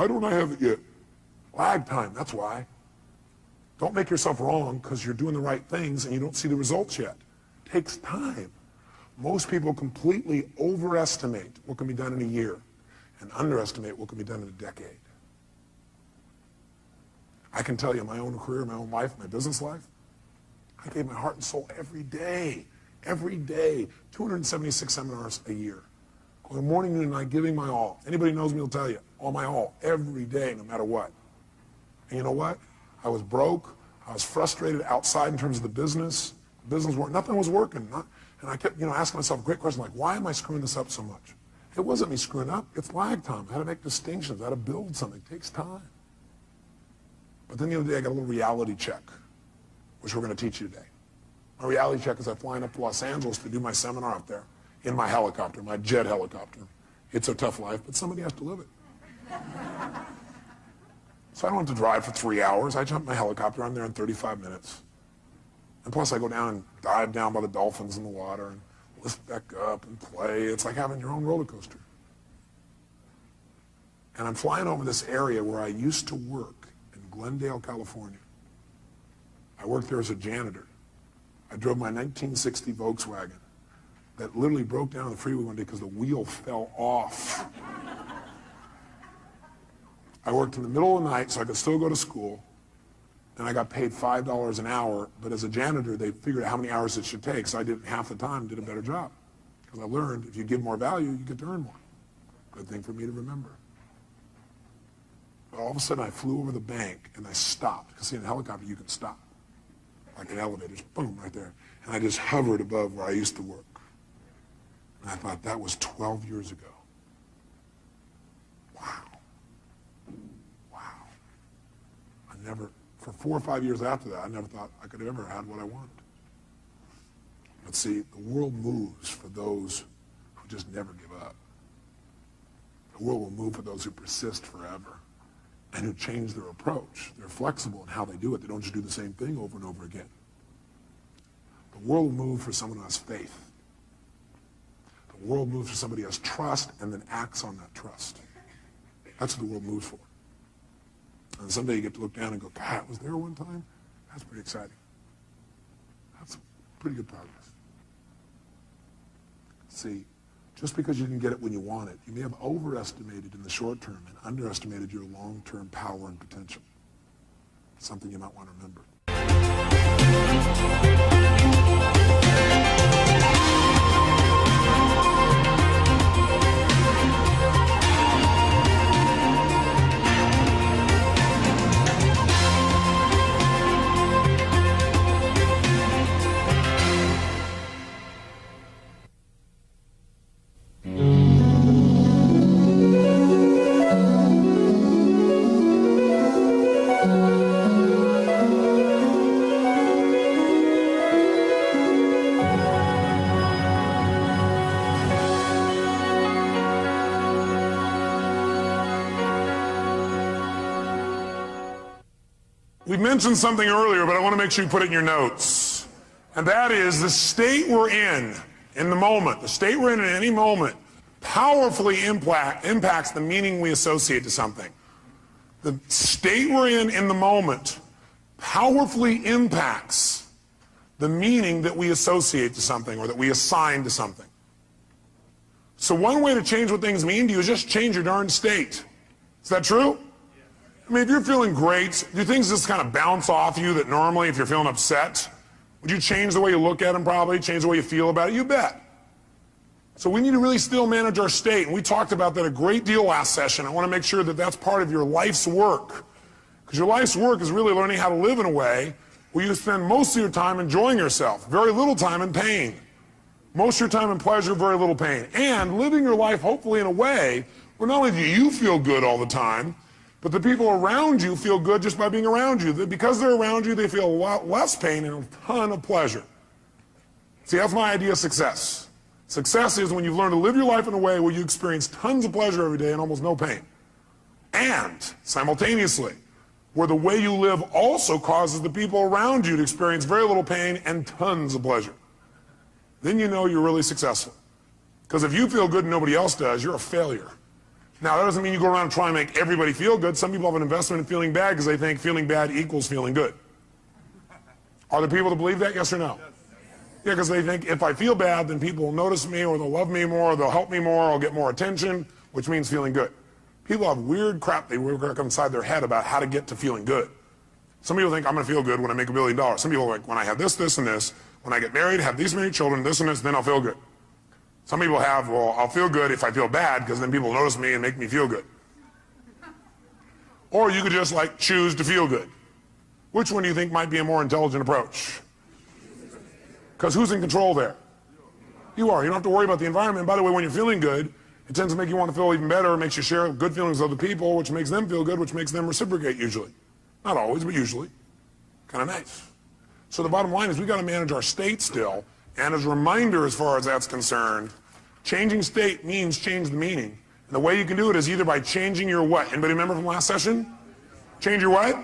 Why don't I have it yet? Lag time, that's why. Don't make yourself wrong because you're doing the right things and you don't see the results yet. It takes time. Most people completely overestimate what can be done in a year and underestimate what can be done in a decade. I can tell you my own career, my own life, my business life, I gave my heart and soul every day, 276 seminars a year. Going morning, noon, and night, giving my all. Anybody knows me will tell you, all my all, every day, no matter what. And you know what? I was broke, I was frustrated outside in terms of the business. Nothing was working. And I kept, asking myself a great question, like, why am I screwing this up so much? It wasn't me screwing up, it's lag time. I had to make distinctions, I had to build something, it takes time. But then the other day I got a little reality check, which we're going to teach you today. My reality check is I'm flying up to Los Angeles to do my seminar up there in my helicopter, my jet helicopter. It's a tough life, but somebody has to live it. So I don't have to drive for 3 hours. I jump in my helicopter, I'm there in 35 minutes. And plus I go down and dive down by the dolphins in the water and lift back up and play. It's like having your own roller coaster. And I'm flying over this area where I used to work in Glendale, California. I worked there as a janitor. I drove my 1960 Volkswagen that literally broke down on the freeway one day because the wheel fell off. I worked in the middle of the night so I could still go to school, and I got paid $5 an hour, but as a janitor, they figured out how many hours it should take, so I did half the time, did a better job. Because I learned if you give more value, you get to earn more. Good thing for me to remember. But all of a sudden, I flew over the bank, and I stopped. Because see, in a helicopter, you can stop. Like an elevator, just boom, right there. And I just hovered above where I used to work. And I thought, that was 12 years ago. Wow. For 4 or 5 years after that, I never thought I could have ever had what I wanted. But see, the world moves for those who just never give up. The world will move for those who persist forever and who change their approach. They're flexible in how they do it. They don't just do the same thing over and over again. The world will move for someone who has faith. The world moves for somebody who has trust and then acts on that trust. That's what the world moves for. And someday you get to look down and go, God, was there one time? That's pretty exciting. That's pretty good progress. See, just because you didn't get it when you want it, you may have overestimated in the short term and underestimated your long-term power and potential. Something you might want to remember. We mentioned something earlier, but I want to make sure you put it in your notes. And that is the state we're in the moment, the state we're in at any moment, powerfully impacts the meaning we associate to something. The state we're in the moment powerfully impacts the meaning that we associate to something or that we assign to something. So one way to change what things mean to you is just change your darn state. Is that true? I mean, if you're feeling great, do things just kind of bounce off you that normally if you're feeling upset? Would you change the way you look at them probably, change the way you feel about it? You bet. So we need to really still manage our state, and we talked about that a great deal last session. I want to make sure that that's part of your life's work, because your life's work is really learning how to live in a way where you spend most of your time enjoying yourself, very little time in pain. Most of your time in pleasure, very little pain. And living your life hopefully in a way where not only do you feel good all the time, but the people around you feel good just by being around you. Because they're around you, they feel a lot less pain and a ton of pleasure. See, that's my idea of success. Success is when you've learned to live your life in a way where you experience tons of pleasure every day and almost no pain. And, simultaneously, where the way you live also causes the people around you to experience very little pain and tons of pleasure. Then you know you're really successful. Because if you feel good and nobody else does, you're a failure. Now, that doesn't mean you go around and try and make everybody feel good. Some people have an investment in feeling bad because they think feeling bad equals feeling good. Are there people that believe that, yes or no? Yeah, because they think if I feel bad, then people will notice me, or they'll love me more, or they'll help me more, or I'll get more attention, which means feeling good. People have weird crap they work inside their head about how to get to feeling good. Some people think I'm going to feel good when I make $1 billion. Some people are like, when I have this, this, and this, when I get married, have these many children, this and this, then I'll feel good. Some people have, well, I'll feel good if I feel bad, because then people will notice me and make me feel good. Or you could just like choose to feel good. Which one do you think might be a more intelligent approach? Because who's in control there? You are. You don't have to worry about the environment. And by the way, when you're feeling good, it tends to make you want to feel even better. It makes you share good feelings with other people, which makes them feel good, which makes them reciprocate usually. Not always, but usually. Kind of nice. So the bottom line is we got to manage our state still. And as a reminder, as far as that's concerned, changing state means change the meaning. And the way you can do it is either by changing your what? Anybody remember from last session? Change your what?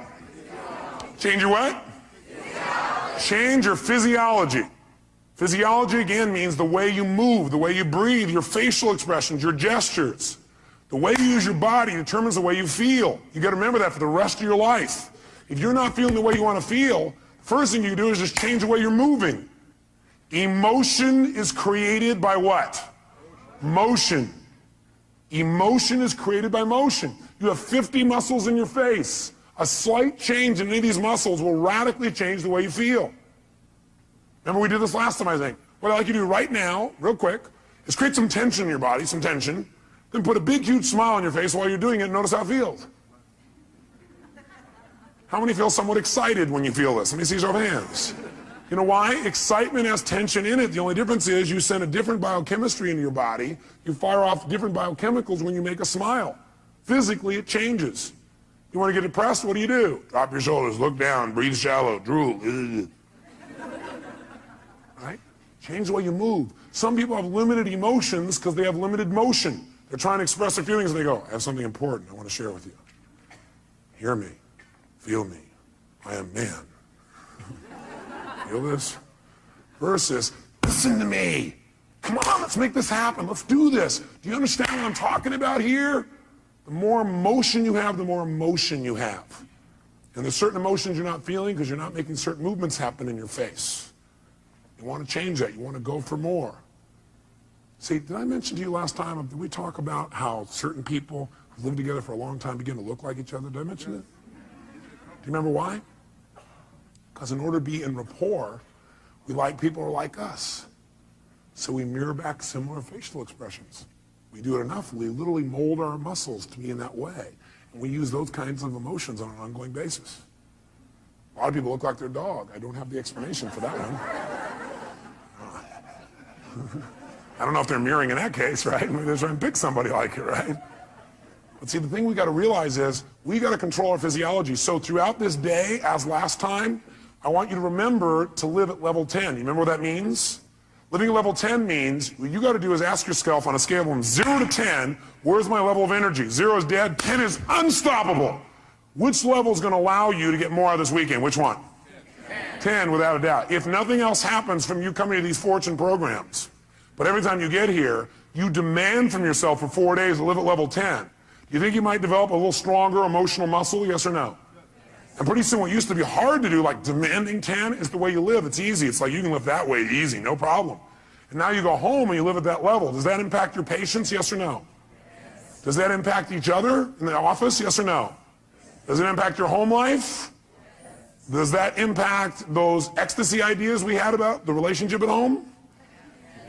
Change your what? Change your physiology. Physiology, again, means the way you move, the way you breathe, your facial expressions, your gestures. The way you use your body determines the way you feel. You got to remember that for the rest of your life. If you're not feeling the way you want to feel, first thing you do is just change the way you're moving. Emotion is created by what? Motion. Emotion is created by motion. You have 50 muscles in your face. A slight change in any of these muscles will radically change the way you feel. Remember we did this last time, I think. What I'd like you to do right now, real quick, is create some tension in your body, some tension, then put a big, huge smile on your face while you're doing it and notice how it feels. How many feel somewhat excited when you feel this? Let me see your hands. You know why? Excitement has tension in it. The only difference is you send a different biochemistry into your body. You fire off different biochemicals when you make a smile. Physically, it changes. You want to get depressed? What do? Drop your shoulders, look down, breathe shallow, drool. Right? Change the way you move. Some people have limited emotions because they have limited motion. They're trying to express their feelings and they go, I have something important I want to share with you. Hear me. Feel me. I am man. Feel this? Versus, listen to me. Come on, let's make this happen. Let's do this. Do you understand what I'm talking about here? The more emotion you have, the more emotion you have. And there's certain emotions you're not feeling because you're not making certain movements happen in your face. You want to change that. You want to go for more. See, did I mention to you last time, did we talk about how certain people who live together for a long time begin to look like each other? Did I mention it? Do you remember why? Because in order to be in rapport, we like people who are like us. So we mirror back similar facial expressions. We do it enough, we literally mold our muscles to be in that way. And we use those kinds of emotions on an ongoing basis. A lot of people look like their dog. I don't have the explanation for that one. I don't know if they're mirroring in that case, right? Maybe they're trying to pick somebody like it, right? But see, the thing we got to realize is we got to control our physiology. So throughout this day, as last time, I want you to remember to live at level 10. You remember what that means? Living at level 10 means what you got to do is ask yourself on a scale from 0 to 10, where's my level of energy? 0 is dead, 10 is unstoppable. Which level is going to allow you to get more out of this weekend? Which one? 10, without a doubt. If nothing else happens from you coming to these fortune programs, but every time you get here, you demand from yourself for 4 days to live at level 10. Do you think you might develop a little stronger emotional muscle, yes or no? And pretty soon what used to be hard to do, like demanding 10, is the way you live. It's easy. It's like you can live that way easy, no problem. And now you go home and you live at that level. Does that impact your patients, yes or no? Does that impact each other in the office, yes or no? Does it impact your home life? Does that impact those ecstasy ideas we had about the relationship at home?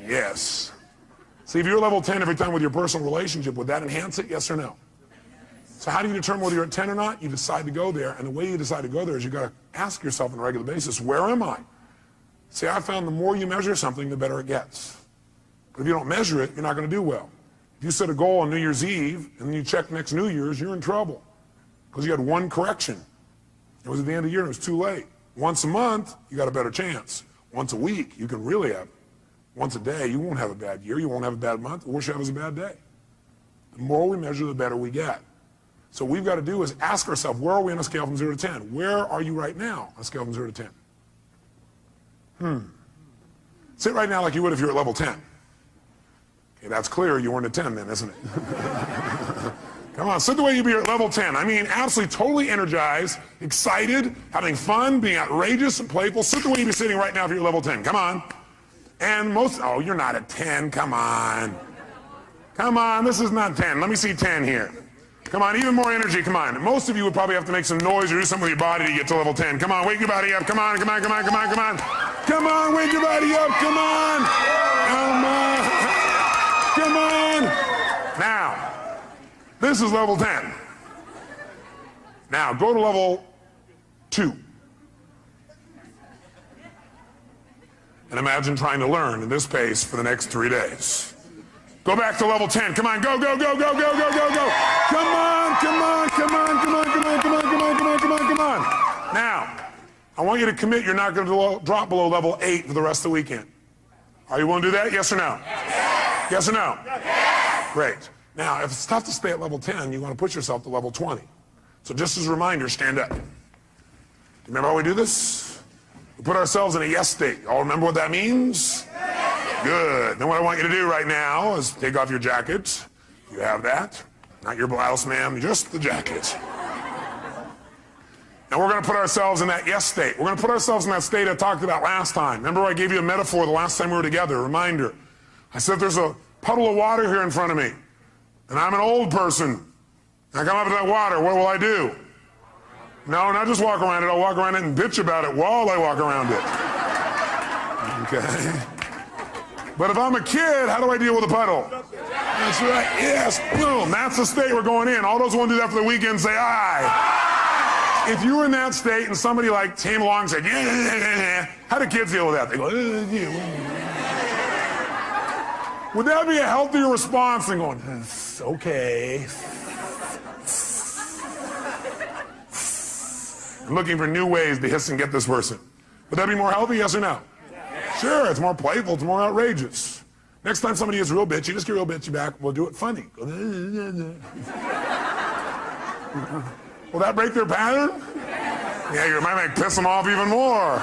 Yes. See, if you're level 10 every time with your personal relationship, would that enhance it, yes or no? So how do you determine whether you're at 10 or not? You decide to go there, and the way you decide to go there is you got to ask yourself on a regular basis, where am I? See, I found the more you measure something, the better it gets. But if you don't measure it, you're not going to do well. If you set a goal on New Year's Eve, and then you check next New Year's, you're in trouble. Because you had one correction. It was at the end of the year, and it was too late. Once a month, you got a better chance. Once a week, you can really have it. Once a day, you won't have a bad year, you won't have a bad month, the worst you have is a bad day. The more we measure, the better we get. So what we've got to do is ask ourselves, where are we on a scale from 0 to 10? Where are you right now on a scale from 0 to 10? Sit right now like you would if you're at level 10. Okay, that's clear. You weren't at 10 then, isn't it? Come on, sit the way you be at level 10. I mean, absolutely, totally energized, excited, having fun, being outrageous and playful. Sit the way you be sitting right now if you're at level 10. Come on. And oh, you're not at 10. Come on. Come on, this is not 10. Let me see 10 here. Come on, even more energy, come on. Most of you would probably have to make some noise or do something with your body to get to level 10. Come on, wake your body up. Come on, come on, come on, come on, come on. Come on, wake your body up. Come on. Come on. Come on. Now, this is level 10. Now, go to level 2. And imagine trying to learn at this pace for the next 3 days. Go back to level 10. Come on, go, go, go, go, go, go, go, go. Come on, come on, come on, come on, come on, come on, come on, come on, come on, come on. Now, I want you to commit you're not going to drop below level 8 for the rest of the weekend. Are you willing to do that? Yes or no? Yes, yes or no? Yes. Great. Now, if it's tough to stay at level 10, you want to push yourself to level 20. So just as a reminder, stand up. Do you remember how we do this? We put ourselves in a yes state. All remember what that means? Good. Then what I want you to do right now is take off your jacket. You have that. Not your blouse, ma'am, just the jacket. Now we're going to put ourselves in that yes state. We're going to put ourselves in that state I talked about last time. Remember I gave you a metaphor the last time we were together, a reminder. I said there's a puddle of water here in front of me, and I'm an old person. I come up to that water, what will I do? No, not just walk around it. I'll walk around it and bitch about it while I walk around it. Okay? But if I'm a kid, how do I deal with a puddle? That's right, yes, boom. That's the state we're going in. All those who want to do that for the weekend say aye. If you were in that state and somebody like came along and said, yeah, how do kids deal with that? They go, yeah. Would that be a healthier response than going, it's okay. I'm looking for new ways to hiss and get this person. Would that be more healthy, yes or no? Sure, it's more playful, it's more outrageous. Next time somebody is real bitchy, just get real bitchy back, we'll do it funny. Will that break their pattern? Yeah, you might make piss them off even more.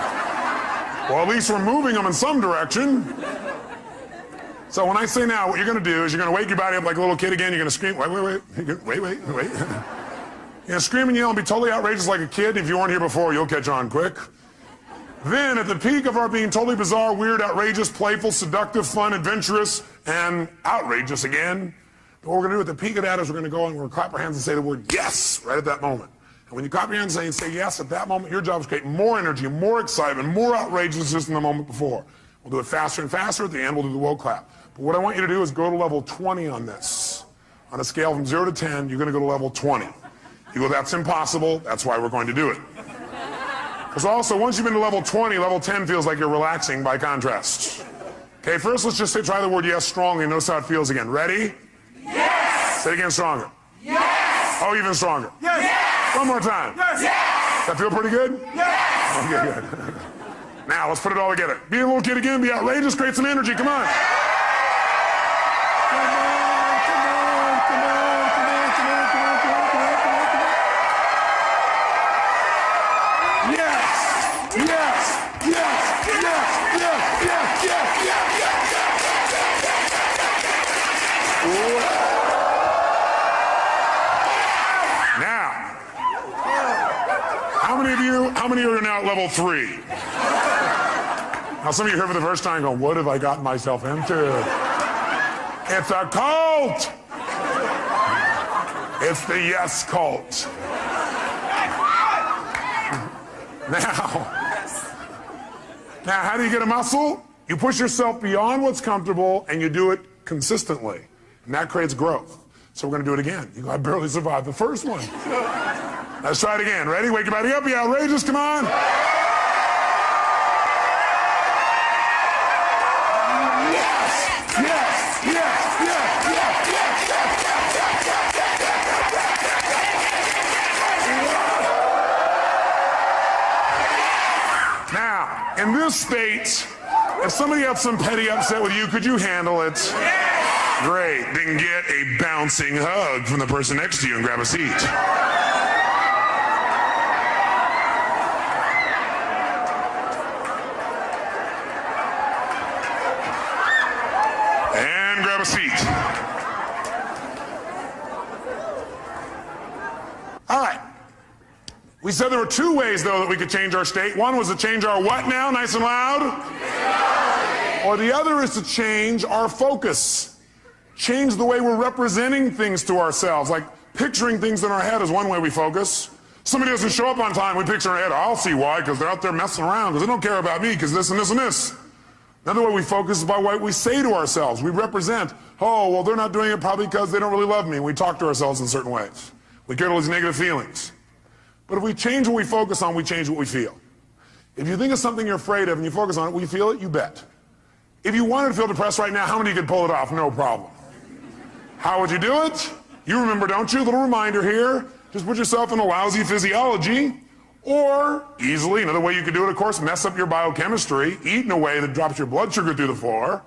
Well, at least we're moving them in some direction. So when I say now, what you're going to do is you're going to wake your body up like a little kid again. You're going to scream, wait. You're going to scream and yell and be totally outrageous like a kid. If you weren't here before, you'll catch on quick. Then, at the peak of our being totally bizarre, weird, outrageous, playful, seductive, fun, adventurous, and outrageous again, what we're going to do at the peak of that is we're going to go and we're going to clap our hands and say the word yes right at that moment. And when you clap your hands and say yes at that moment, your job is to create more energy, more excitement, more outrageousness than the moment before. We'll do it faster and faster. At the end, we'll do the woe clap. But what I want you to do is go to level 20 on this. On a scale from 0 to 10, you're going to go to level 20. You go, that's impossible. That's why we're going to do it. Because also, once you've been to level 20, level 10 feels like you're relaxing by contrast. Okay, first let's just try the word yes strongly and notice how it feels again. Ready? Yes! Say it again stronger. Yes! Oh, even stronger. Yes! One more time. Yes! Yes! That feel pretty good? Yes! Okay, good. Now, let's put it all together. Be a little kid again, be outrageous, create some energy, come on. How many are now at level 3? Now some of you here for the first time going, what have I gotten myself into? It's a cult! It's the yes cult. Now, how do you get a muscle? You push yourself beyond what's comfortable and you do it consistently. And that creates growth. So we're going to do it again. You go, I barely survived the first one. Let's try it again. Ready? Wake your body up. Be outrageous. Come on. Yes! Yes! Yes! Yes! Yes! Yes! Yes! Now, in this state, if somebody had some petty upset with you, could you handle it? Great. Then get a bouncing hug from the person next to you and grab a seat. Grab a seat. We said there were two ways, though, that we could change our state. One was to change our what now, nice and loud? Or the other is to change our focus. Change the way we're representing things to ourselves. Like picturing things in our head is one way we focus. Somebody doesn't show up on time, we picture in our head, I'll see why, because they're out there messing around, because they don't care about me, because this and this and this. Another way we focus is by what we say to ourselves. We represent, oh, well, they're not doing it probably because they don't really love me. We talk to ourselves in certain ways. We get all these negative feelings. But if we change what we focus on, we change what we feel. If you think of something you're afraid of and you focus on it, will you feel it? You bet. If you wanted to feel depressed right now, how many could pull it off? No problem. How would you do it? You remember, don't you? Little reminder here. Just put yourself in a lousy physiology. Or, easily, another way you could do it, of course, mess up your biochemistry, eat in a way that drops your blood sugar through the floor.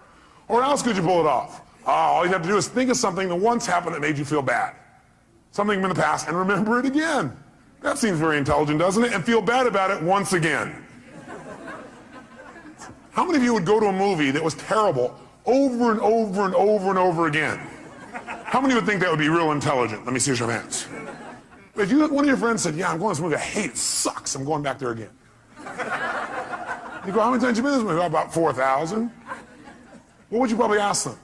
Or else could you pull it off? All you have to do is think of something that once happened that made you feel bad. Something in the past, and remember it again. That seems very intelligent, doesn't it? And feel bad about it once again. How many of you would go to a movie that was terrible over and over and over and over again? How many would think that would be real intelligent? Let me see your hands. If one of your friends said, yeah, I'm going to this movie, I hate it, sucks, I'm going back there again. You go, how many times have you been to this movie? About 4,000. What would you probably ask them?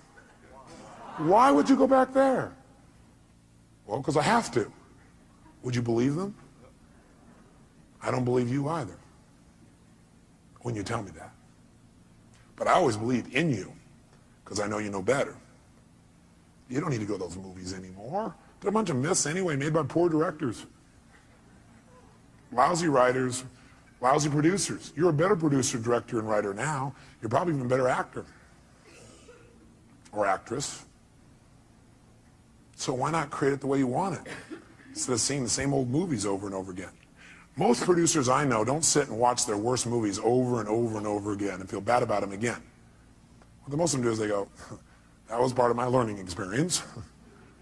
Why would you go back there? Well, because I have to. Would you believe them? I don't believe you either when you tell me that. But I always believe in you because I know you know better. You don't need to go to those movies anymore. They're a bunch of myths anyway, made by poor directors. Lousy writers, lousy producers. You're a better producer, director, and writer now. You're probably even a better actor or actress. So why not create it the way you want it instead of seeing the same old movies over and over again? Most producers I know don't sit and watch their worst movies over and over and over again and feel bad about them again. What most of them do is they go, that was part of my learning experience.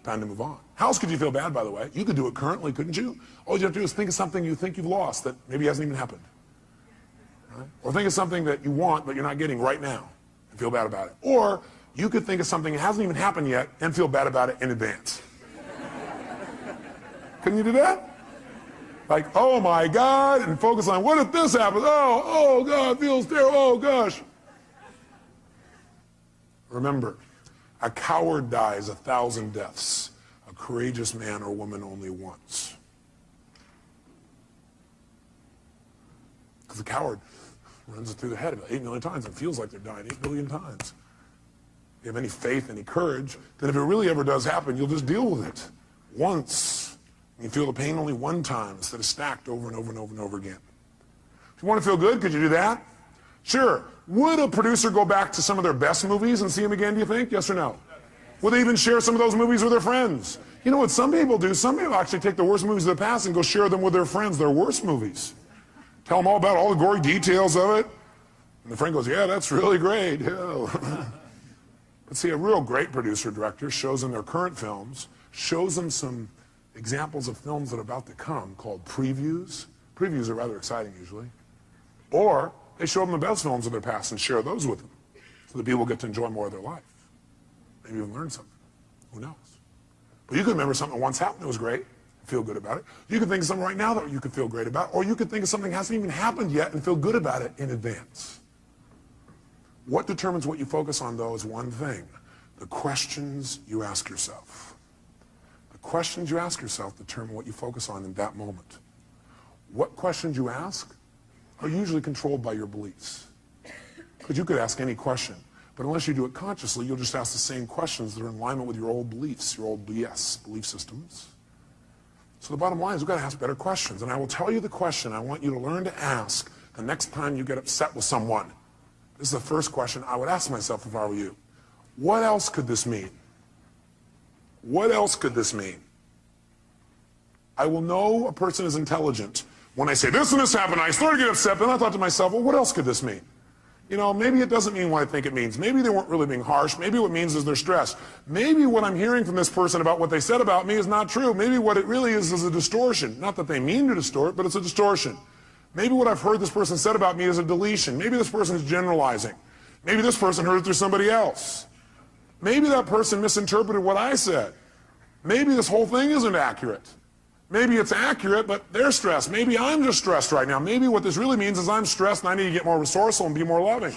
Time to move on. How else could you feel bad, by the way? You could do it currently, couldn't you? All you have to do is think of something you think you've lost that maybe hasn't even happened. Right? Or think of something that you want but you're not getting right now and feel bad about it. Or you could think of something that hasn't even happened yet and feel bad about it in advance. Couldn't you do that? Like, oh my God, and focus on what if this happens? Oh God, feels terrible, oh gosh. Remember, a coward dies 1,000 deaths. A courageous man or woman only once. Because the coward runs it through the head about 8 million times and feels like they're dying 8 billion times. If you have any faith, any courage, then if it really ever does happen, you'll just deal with it once. You feel the pain only one time instead of stacked over and over and over and over again. If you want to feel good, could you do that? Sure. Would a producer go back to some of their best movies and see them again, do you think? Yes or no? Would they even share some of those movies with their friends? You know what some people do? Some people actually take the worst movies of the past and go share them with their friends, their worst movies. Tell them all about all the gory details of it. And the friend goes, yeah, that's really great. Yeah. But see, a real great producer-director shows them their current films, shows them some examples of films that are about to come called previews. Previews are rather exciting usually. Or they show them the best films of their past and share those with them so that people get to enjoy more of their life. Maybe even learn something. Who knows? But you could remember something that once happened that was great and feel good about it. You could think of something right now that you could feel great about, or you could think of something that hasn't even happened yet and feel good about it in advance. What determines what you focus on, though, is one thing: the questions you ask yourself. The questions you ask yourself determine what you focus on in that moment. What questions you ask are usually controlled by your beliefs. Because you could ask any question, but unless you do it consciously, you'll just ask the same questions that are in alignment with your old beliefs, your old BS, belief systems. So the bottom line is we've got to ask better questions. And I will tell you the question I want you to learn to ask the next time you get upset with someone. This is the first question I would ask myself if I were you. What else could this mean? What else could this mean? I will know a person is intelligent when I say this and this happened. I started to get upset, but then I thought to myself, well, what else could this mean? You know, maybe it doesn't mean what I think it means. Maybe they weren't really being harsh. Maybe what it means is they're stressed. Maybe what I'm hearing from this person about what they said about me is not true. Maybe what it really is a distortion. Not that they mean to distort, but it's a distortion. Maybe what I've heard this person said about me is a deletion. Maybe this person is generalizing. Maybe this person heard it through somebody else. Maybe that person misinterpreted what I said. Maybe this whole thing isn't accurate. Maybe it's accurate, but they're stressed. Maybe I'm just stressed right now. Maybe what this really means is I'm stressed and I need to get more resourceful and be more loving.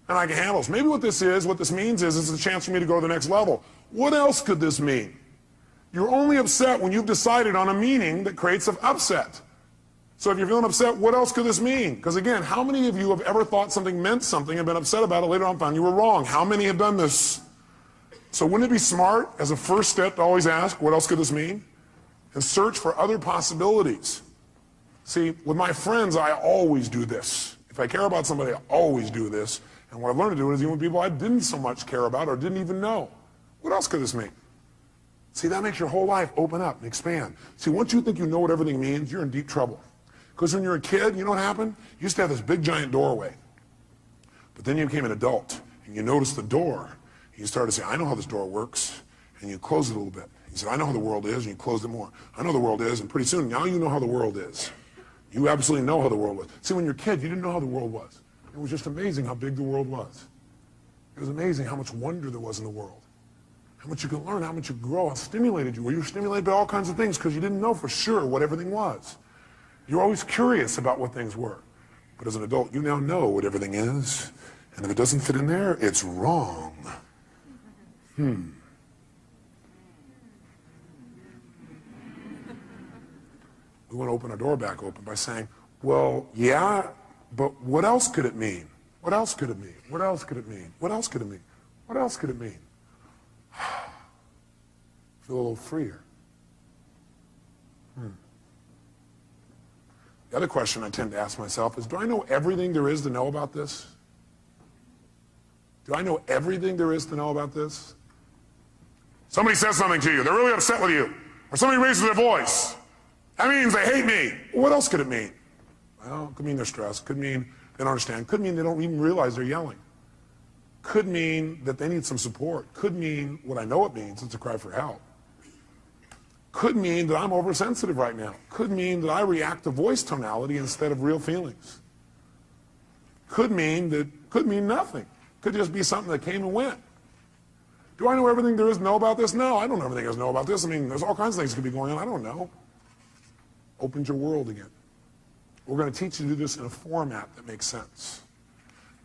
And I can handle this. Maybe what this means is it's a chance for me to go to the next level. What else could this mean? You're only upset when you've decided on a meaning that creates an upset. So if you're feeling upset, what else could this mean? Because again, how many of you have ever thought something meant something and been upset about it later on found you were wrong? How many have done this? So wouldn't it be smart as a first step to always ask, what else could this mean? And search for other possibilities. See, with my friends, I always do this. If I care about somebody, I always do this. And what I've learned to do is even with people I didn't so much care about or didn't even know. What else could this mean? See, that makes your whole life open up and expand. See, once you think you know what everything means, you're in deep trouble. Because when you're a kid, you know what happened? You used to have this big giant doorway. But then you became an adult, and you noticed the door. And you started to say, I know how this door works. And you close it a little bit. You said, I know how the world is, and you closed it more. I know the world is, and pretty soon, now you know how the world is. You absolutely know how the world was. See, when you're a kid, you didn't know how the world was. It was just amazing how big the world was. It was amazing how much wonder there was in the world. How much you could learn, how much you could grow, how stimulated you were. You were stimulated by all kinds of things because you didn't know for sure what everything was. You were always curious about what things were. But as an adult, you now know what everything is. And if it doesn't fit in there, it's wrong. We want to open our door back open by saying, well, yeah, but what else could it mean? What else could it mean? What else could it mean? What else could it mean? What else could it mean? Feel a little freer. The other question I tend to ask myself is, do I know everything there is to know about this? Do I know everything there is to know about this? Somebody says something to you, they're really upset with you, or somebody raises their voice. That means they hate me. What else could it mean? Well, it could mean they're stressed, could mean they don't understand, could mean they don't even realize they're yelling. Could mean that they need some support, could mean what I know it means, it's a cry for help. Could mean that I'm oversensitive right now. Could mean that I react to voice tonality instead of real feelings. Could mean nothing. Could just be something that came and went. Do I know everything there is to know about this? No, I don't know everything there is to know about this. I mean, there's all kinds of things that could be going on. I don't know. Opens your world again. We're going to teach you to do this in a format that makes sense.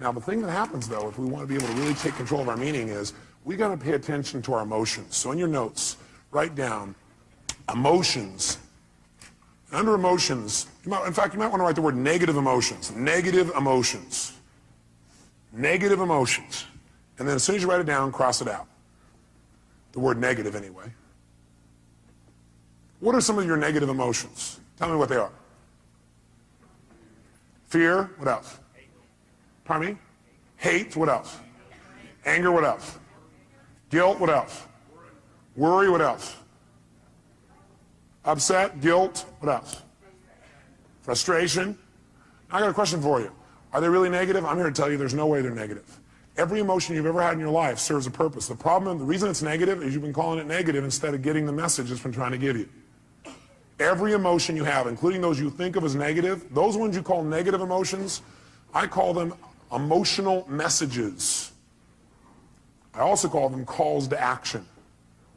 Now, the thing that happens, though, if we want to be able to really take control of our meaning is we got to pay attention to our emotions. So in your notes, write down emotions. Under emotions, in fact, you might want to write the word negative emotions. Negative emotions. Negative emotions. And then as soon as you write it down, cross it out. The word negative, anyway. What are some of your negative emotions? Tell me what they are. Fear, what else? Pardon me? Hate, what else? Anger, what else? Guilt, what else? Worry, what else? Upset, guilt, what else? Frustration. I got a question for you. Are they really negative? I'm here to tell you there's no way they're negative. Every emotion you've ever had in your life serves a purpose. The problem, the reason it's negative is you've been calling it negative instead of getting the message it's been trying to give you. Every emotion you have, including those you think of as negative, those ones you call negative emotions, I call them emotional messages. I also call them calls to action.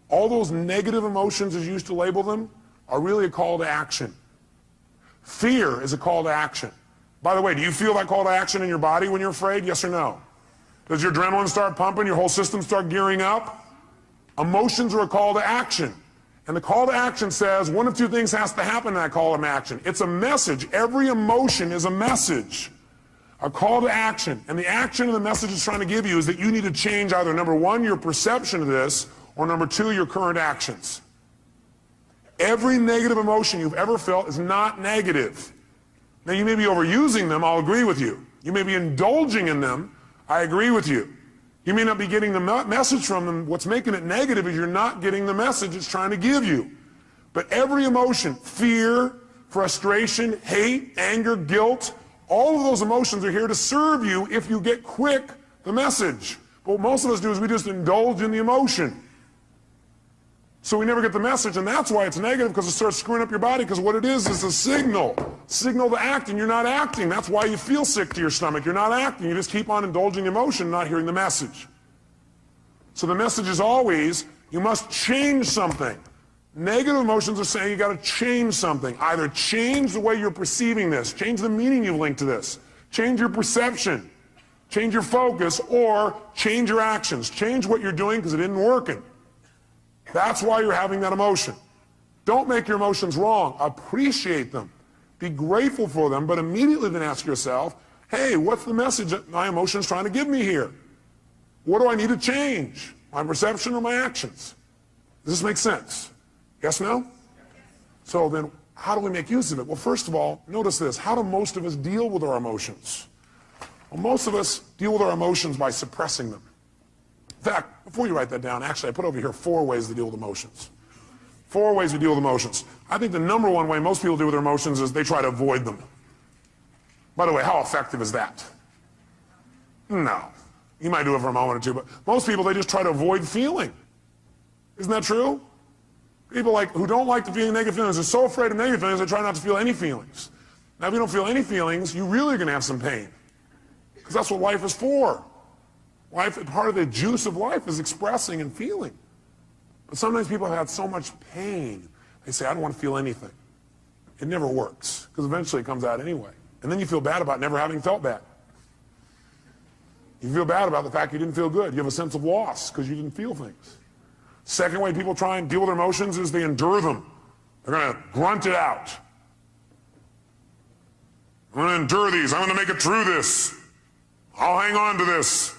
All those negative emotions, as you used to label them, are really a call to action. Fear is a call to action. By the way, do you feel that call to action in your body when you're afraid? Yes or no? Does your adrenaline start pumping, your whole system start gearing up? Emotions are a call to action. And the call to action says one of two things has to happen in that call to action. It's a message. Every emotion is a message. A call to action. And the action and the message it's trying to give you is that you need to change either, number one, your perception of this, or number two, your current actions. Every negative emotion you've ever felt is not negative. Now, you may be overusing them, I'll agree with you. You may be indulging in them, I agree with you. You may not be getting the message from them. What's making it negative is you're not getting the message it's trying to give you. But every emotion, fear, frustration, hate, anger, guilt, all of those emotions are here to serve you if you get quick the message. But what most of us do is we just indulge in the emotion. So we never get the message, and that's why it's negative, because it starts screwing up your body, because what it is a signal to act, and you're not acting. That's why you feel sick to your stomach. You're not acting. You just keep on indulging emotion, not hearing the message. So the message is always, you must change something. Negative emotions are saying you got to change something. Either change the way you're perceiving this, change the meaning you've linked to this, change your perception, change your focus, or change your actions. Change what you're doing because it isn't working. That's why you're having that emotion. Don't make your emotions wrong. Appreciate them. Be grateful for them, but immediately then ask yourself, hey, what's the message that my emotion's trying to give me here? What do I need to change? My perception or my actions? Does this make sense? Yes, no? So then, how do we make use of it? Well, first of all, notice this. How do most of us deal with our emotions? Well, most of us deal with our emotions by suppressing them. In fact, before you write that down, actually, I put over here 4 ways to deal with emotions. 4 ways to deal with emotions. I think the number 1 way most people deal with their emotions is they try to avoid them. By the way, how effective is that? No. You might do it for a moment or two, but most people, they just try to avoid feeling. Isn't that true? People who don't like to feel negative feelings are so afraid of negative feelings they try not to feel any feelings. Now, if you don't feel any feelings, you really are going to have some pain. Because that's what life is for. Part of the juice of life is expressing and feeling. But sometimes people have had so much pain, they say, I don't want to feel anything. It never works, because eventually it comes out anyway. And then you feel bad about never having felt bad. You feel bad about the fact you didn't feel good. You have a sense of loss because you didn't feel things. Second way people try and deal with their emotions is they endure them. They're going to grunt it out. I'm going to endure these. I'm going to make it through this. I'll hang on to this.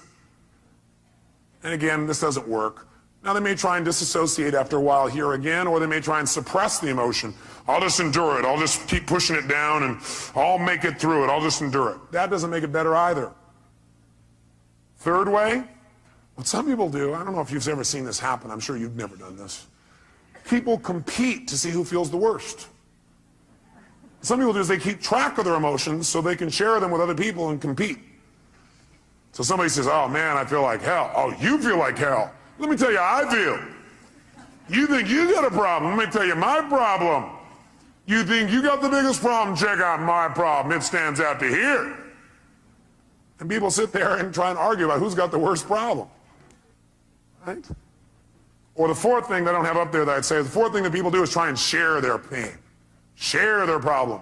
And again, this doesn't work. Now, they may try and disassociate after a while here again, or they may try and suppress the emotion. I'll just endure it. I'll just keep pushing it down, and I'll make it through it. I'll just endure it. That doesn't make it better either. Third way, what some people do, I don't know if you've ever seen this happen. I'm sure you've never done this. People compete to see who feels the worst. Some people do is they keep track of their emotions so they can share them with other people and compete. So somebody says, oh man, I feel like hell. Oh, you feel like hell. Let me tell you how I feel. You think you got a problem. Let me tell you my problem. You think you got the biggest problem. Check out my problem. It stands out to here. And people sit there and try and argue about who's got the worst problem. Right? Or the fourth thing that I don't have up there that I'd say, the fourth thing that people do is try and share their pain. Share their problem.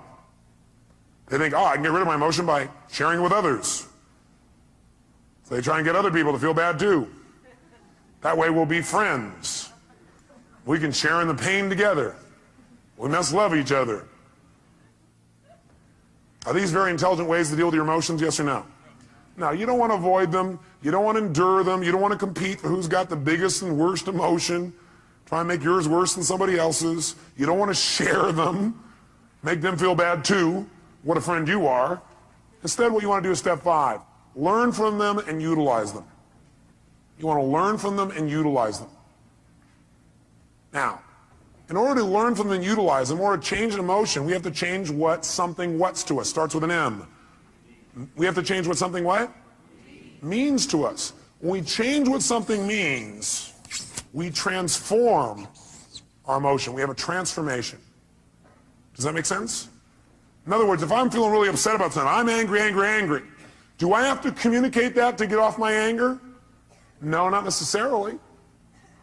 They think, oh, I can get rid of my emotion by sharing with others. So they try and get other people to feel bad too. That way we'll be friends. We can share in the pain together. We must love each other. Are these very intelligent ways to deal with your emotions, yes or no? No, you don't want to avoid them. You don't want to endure them. You don't want to compete for who's got the biggest and worst emotion. Try and make yours worse than somebody else's. You don't want to share them. Make them feel bad too. What a friend you are. Instead, what you want to do is step 5. Learn from them and utilize them. You want to learn from them and utilize them. Now, in order to learn from them and utilize them, in order to change an emotion, we have to change what something what's to us. Starts with an M. We have to change what something what? Means to us. When we change what something means, we transform our emotion. We have a transformation. Does that make sense? In other words, if I'm feeling really upset about something, I'm angry, angry, angry. Do I have to communicate that to get off my anger? No, not necessarily.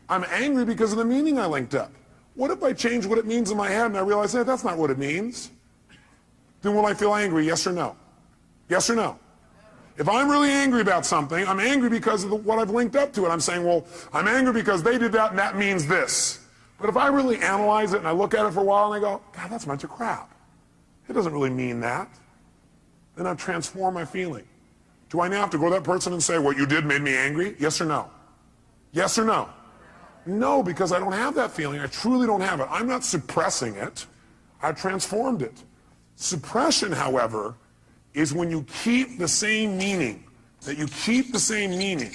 I'm angry because of the meaning I linked up. What if I change what it means in my head and I realize, hey, that's not what it means? Then will I feel angry, yes or no? Yes or no? If I'm really angry about something, I'm angry because of what I've linked up to it. I'm saying, well, I'm angry because they did that and that means this. But if I really analyze it and I look at it for a while and I go, God, that's a bunch of crap. It doesn't really mean that. Then I've transformed my feeling. Do I now have to go to that person and say, what you did made me angry? Yes or no? Yes or no? No, because I don't have that feeling. I truly don't have it. I'm not suppressing it. I've transformed it. Suppression, however, is when you keep the same meaning. That you keep the same meaning.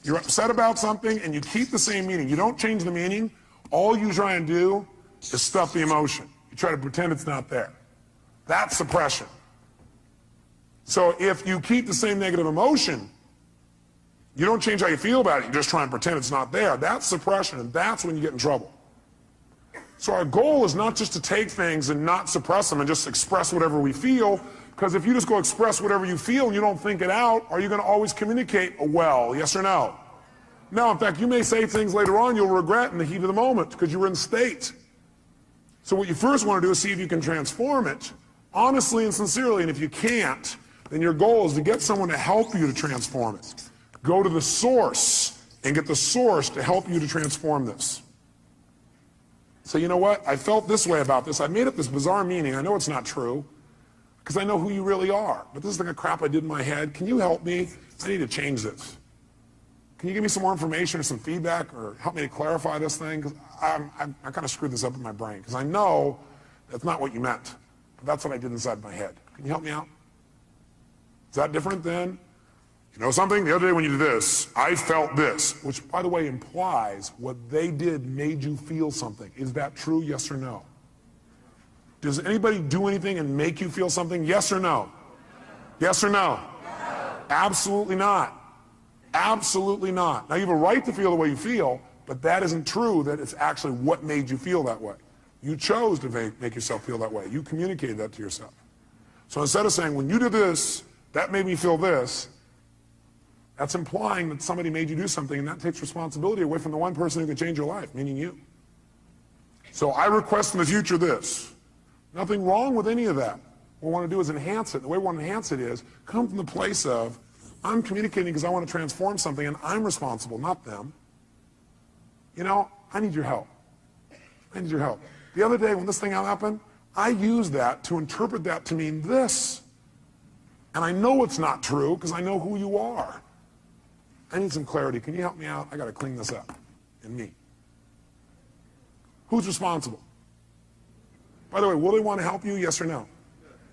You're upset about something and you keep the same meaning. You don't change the meaning. All you try and do is stuff the emotion. You try to pretend it's not there. That's suppression. So if you keep the same negative emotion, you don't change how you feel about it. You just try and pretend it's not there. That's suppression, and that's when you get in trouble. So our goal is not just to take things and not suppress them and just express whatever we feel, because if you just go express whatever you feel and you don't think it out, are you going to always communicate well, yes or no? No, in fact, you may say things later on you'll regret in the heat of the moment because you were in state. So what you first want to do is see if you can transform it honestly and sincerely, and if you can't, then your goal is to get someone to help you to transform it. Go to the source and get the source to help you to transform this. So you know what? I felt this way about this. I made up this bizarre meaning. I know it's not true because I know who you really are. But this is like a crap I did in my head. Can you help me? I need to change this. Can you give me some more information or some feedback or help me to clarify this thing? Because I kind of screwed this up in my brain because I know that's not what you meant. But that's what I did inside my head. Can you help me out? Is that different than, you know something? The other day when you did this, I felt this, which, by the way, implies what they did made you feel something. Is that true, yes or no? Does anybody do anything and make you feel something, yes or no? Yes or no? Absolutely not. Absolutely not. Now, you have a right to feel the way you feel, but that isn't true that it's actually what made you feel that way. You chose to make yourself feel that way. You communicated that to yourself. So instead of saying, when you did this, that made me feel this, that's implying that somebody made you do something, and that takes responsibility away from the one person who can change your life, meaning you. So I request in the future this. Nothing wrong with any of that. What we want to do is enhance it. The way we want to enhance it is come from the place of, I'm communicating because I want to transform something, and I'm responsible, not them. You know, I need your help. I need your help. The other day when this thing happened, I used that to interpret that to mean this. And I know it's not true because I know who you are. I need some clarity. Can you help me out? I got to clean this up in me. Who's responsible? By the way, will they want to help you, yes or no?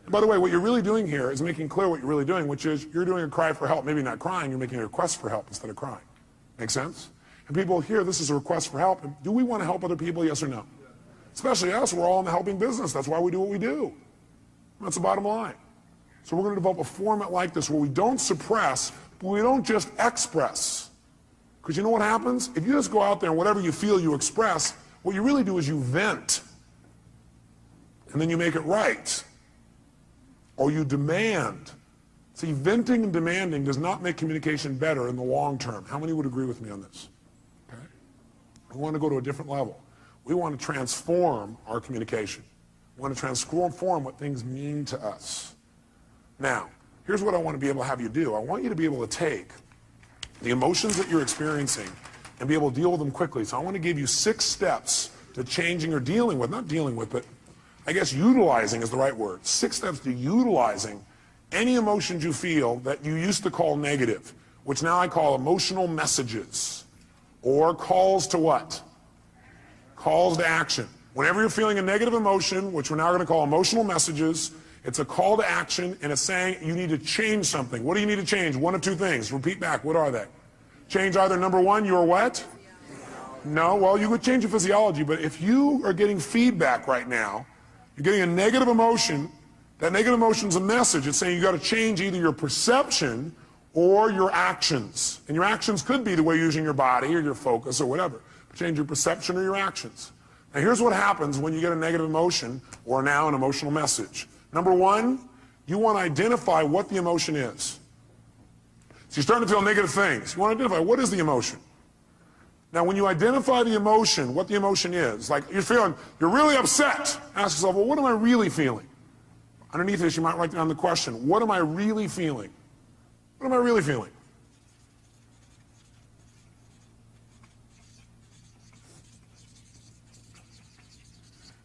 And by the way, what you're really doing here is making clear what you're really doing, which is you're doing a cry for help. Maybe not crying, you're making a request for help instead of crying. Make sense? And people hear this is a request for help. Do we want to help other people, yes or no? Especially us, we're all in the helping business. That's why we do what we do. That's the bottom line. So we're going to develop a format like this where we don't suppress, but we don't just express. Because you know what happens? If you just go out there and whatever you feel you express, what you really do is you vent. And then you make it right. Or you demand. See, venting and demanding does not make communication better in the long term. How many would agree with me on this? Okay? We want to go to a different level. We want to transform our communication. We want to transform what things mean to us. Now, here's what I want to be able to have you do. I want you to be able to take the emotions that you're experiencing and be able to deal with them quickly. So I want to give you 6 steps to changing or dealing with, not dealing with, but I guess utilizing is the right word. 6 steps to utilizing any emotions you feel that you used to call negative, which now I call emotional messages, or calls to what? Calls to action. Whenever you're feeling a negative emotion, which we're now going to call emotional messages, it's a call to action, and it's saying you need to change something. What do you need to change? One of 2 things. Repeat back. What are they? Change either number 1, your what? No, well, you would change your physiology, but if you are getting feedback right now, you're getting a negative emotion, that negative emotion is a message. It's saying you got to change either your perception or your actions. And your actions could be the way you're using your body or your focus or whatever. Change your perception or your actions. Now here's what happens when you get a negative emotion or now an emotional message. Number 1, you want to identify what the emotion is. So you're starting to feel negative things. You want to identify what is the emotion. Now when you identify the emotion, what the emotion is, like you're feeling, you're really upset. Ask yourself, well, what am I really feeling? Underneath this, you might write down the question, what am I really feeling? What am I really feeling?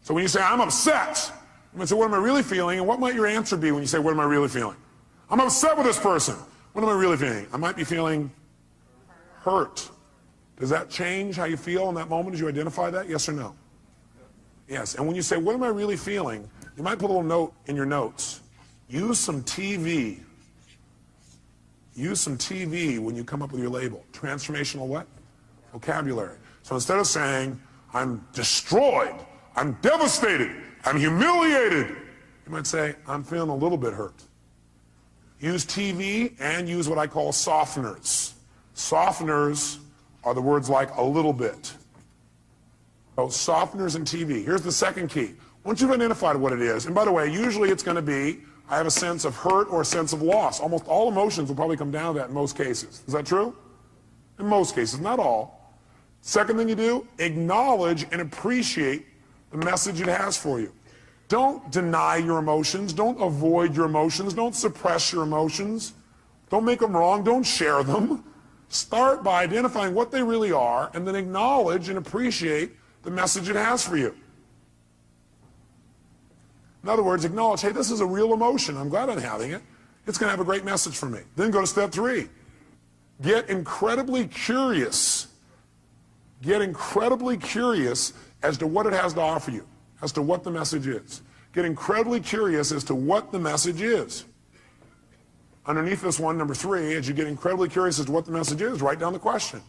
So when you say, I'm upset, I'm going to say, what am I really feeling? And what might your answer be when you say, what am I really feeling? I'm upset with this person. What am I really feeling? I might be feeling hurt. Does that change how you feel in that moment as you identify that? Yes or no? Yes. And when you say, what am I really feeling? You might put a little note in your notes. Use some TV. Use some TV when you come up with your label. Transformational what? Vocabulary. So instead of saying, I'm destroyed, I'm devastated, I'm humiliated, you might say, I'm feeling a little bit hurt. Use TV and use what I call softeners. Softeners are the words like a little bit. So softeners and TV. Here's the second key. Once you've identified what it is, and by the way, usually it's going to be, I have a sense of hurt or a sense of loss. Almost all emotions will probably come down to that in most cases. Is that true? In most cases, not all. Second thing you do, acknowledge and appreciate the message it has for you. Don't deny your emotions. Don't avoid your emotions. Don't suppress your emotions. Don't make them wrong. Don't share them. Start by identifying what they really are and then acknowledge and appreciate the message it has for you. In other words, acknowledge, hey, this is a real emotion. I'm glad I'm having it. It's going to have a great message for me. Then go to step 3. Get incredibly curious. Get incredibly curious as to what it has to offer you, as to what the message is. Get incredibly curious as to what the message is. Underneath this one, number 3, as you get incredibly curious as to what the message is, write down the question.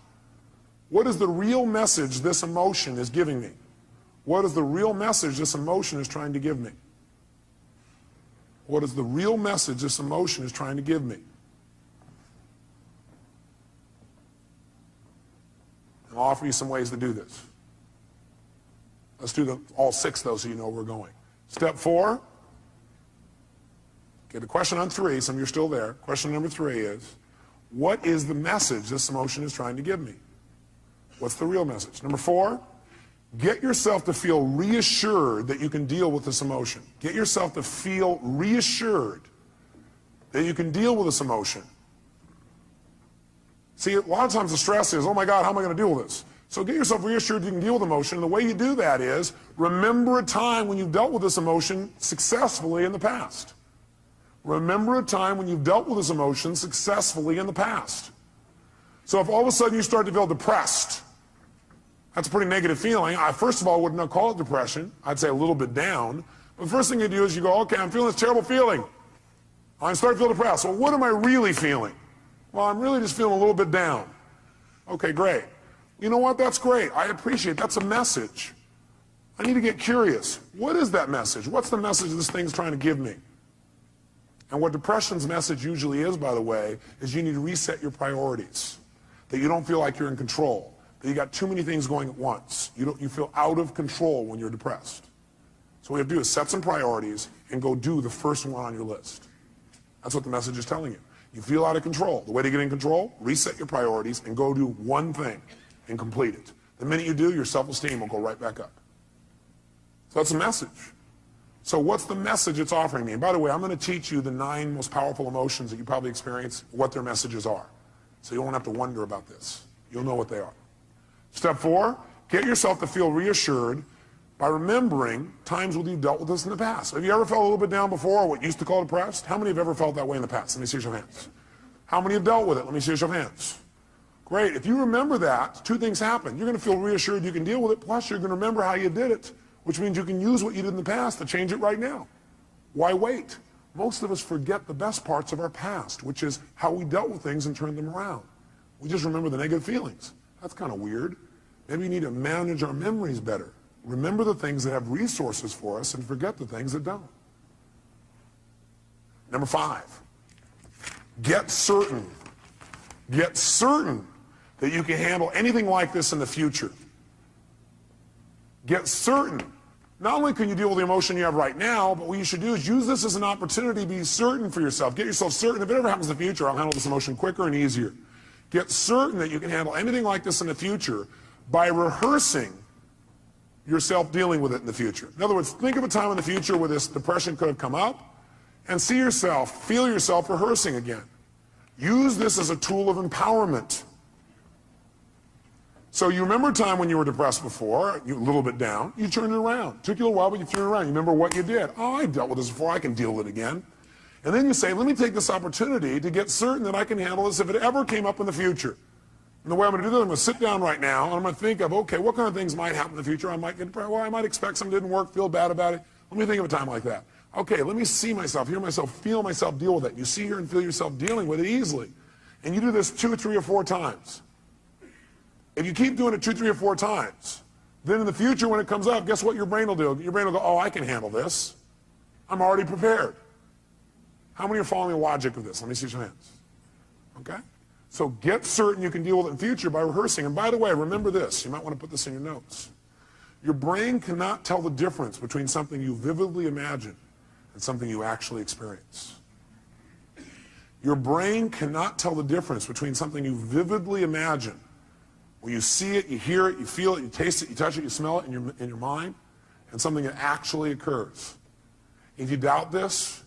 What is the real message this emotion is giving me? What is the real message this emotion is trying to give me? What is the real message this emotion is trying to give me? I'll offer you some ways to do this. Let's do all 6 though so you know where we're going. Step 4. Okay, the question on 3, some of you are still there. Question number 3 is, what is the message this emotion is trying to give me? What's the real message? Number 4, get yourself to feel reassured that you can deal with this emotion. Get yourself to feel reassured that you can deal with this emotion. See, a lot of times the stress is, oh my God, how am I going to deal with this? So get yourself reassured you can deal with emotion. And the way you do that is remember a time when you've dealt with this emotion successfully in the past. Remember a time when you've dealt with this emotion successfully in the past. So if all of a sudden you start to feel depressed, that's a pretty negative feeling. I, first of all, would not call it depression. I'd say a little bit down. But the first thing you do is you go, okay, I'm feeling this terrible feeling. I start to feel depressed. Well, what am I really feeling? Well, I'm really just feeling a little bit down. Okay, great. You know what? That's great. I appreciate it. That's a message. I need to get curious. What is that message? What's the message this thing's trying to give me? And what depression's message usually is, by the way, is you need to reset your priorities. That you don't feel like you're in control. That you got too many things going at once. You feel out of control when you're depressed. So what you have to do is set some priorities and go do the first one on your list. That's what the message is telling you. You feel out of control. The way to get in control, reset your priorities and go do one thing and complete it. The minute you do, your self-esteem will go right back up. So that's a message. So what's the message it's offering me? And by the way, I'm going to teach you the 9 most powerful emotions that you probably experience, what their messages are. So you won't have to wonder about this. You'll know what they are. Step 4, get yourself to feel reassured by remembering times when you've dealt with this in the past. Have you ever felt a little bit down before, what you used to call depressed? How many have ever felt that way in the past? Let me see your hands. How many have dealt with it? Let me see your hands. Great. If you remember that, 2 things happen. You're going to feel reassured you can deal with it, plus you're going to remember how you did it, which means you can use what you did in the past to change it right now. Why wait? Most of us forget the best parts of our past, which is how we dealt with things and turned them around. We just remember the negative feelings. That's kind of weird. Maybe we need to manage our memories better. Remember the things that have resources for us and forget the things that don't. Number 5, get certain that you can handle anything like this in the future. Get certain. Not only can you deal with the emotion you have right now, but what you should do is use this as an opportunity to be certain for yourself. Get yourself certain. If it ever happens in the future, I'll handle this emotion quicker and easier. Get certain that you can handle anything like this in the future by rehearsing yourself dealing with it in the future. In other words, think of a time in the future where this depression could have come up and see yourself, feel yourself rehearsing again. Use this as a tool of empowerment. So you remember a time when you were depressed before, you a little bit down, you turned it around. It took you a while, but you turned it around. You remember what you did. Oh, I dealt with this before, I can deal with it again. And then you say, let me take this opportunity to get certain that I can handle this if it ever came up in the future. And the way I'm going to do that, I'm going to sit down right now, and I'm going to think of, okay, what kind of things might happen in the future? I might get depressed. Well, I might expect something didn't work, feel bad about it. Let me think of a time like that. Okay, let me see myself, hear myself, feel myself deal with it. You see, hear, and feel yourself dealing with it easily. And you do this 2, 3, or 4 times. If you keep doing it 2, 3, or 4 times, then in the future when it comes up, guess what your brain will do? Your brain will go, oh, I can handle this. I'm already prepared. How many are following the logic of this? Let me see your hands. Okay? So get certain you can deal with it in the future by rehearsing. And by the way, remember this. You might want to put this in your notes. Your brain cannot tell the difference between something you vividly imagine and something you actually experience. Your brain cannot tell the difference between something you vividly imagine, where you see it, you hear it, you feel it, you taste it, you touch it, you smell it in your mind, and something that actually occurs. If you doubt this,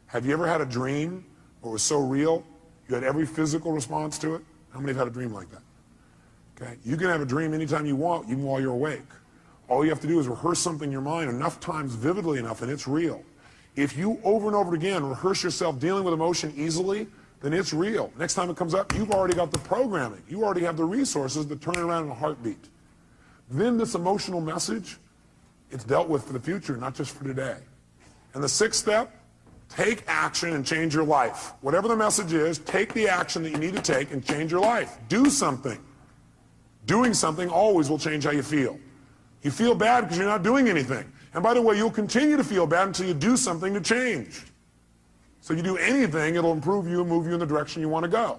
have you ever had a dream where it was so real you had every physical response to it? How many have had a dream like that? Okay, you can have a dream anytime you want, even while you're awake. All you have to do is rehearse something in your mind enough times, vividly enough, and it's real. If you over and over again rehearse yourself dealing with emotion easily, then it's real. Next time it comes up, you've already got the programming. You already have the resources to turn it around in a heartbeat. Then this emotional message, it's dealt with for the future, not just for today. And the sixth step, take action and change your life. Whatever the message is, take the action that you need to take and change your life. Do something. Doing something always will change how you feel. You feel bad because you're not doing anything. And by the way, you'll continue to feel bad until you do something to change. So you do anything, it'll improve you and move you in the direction you want to go.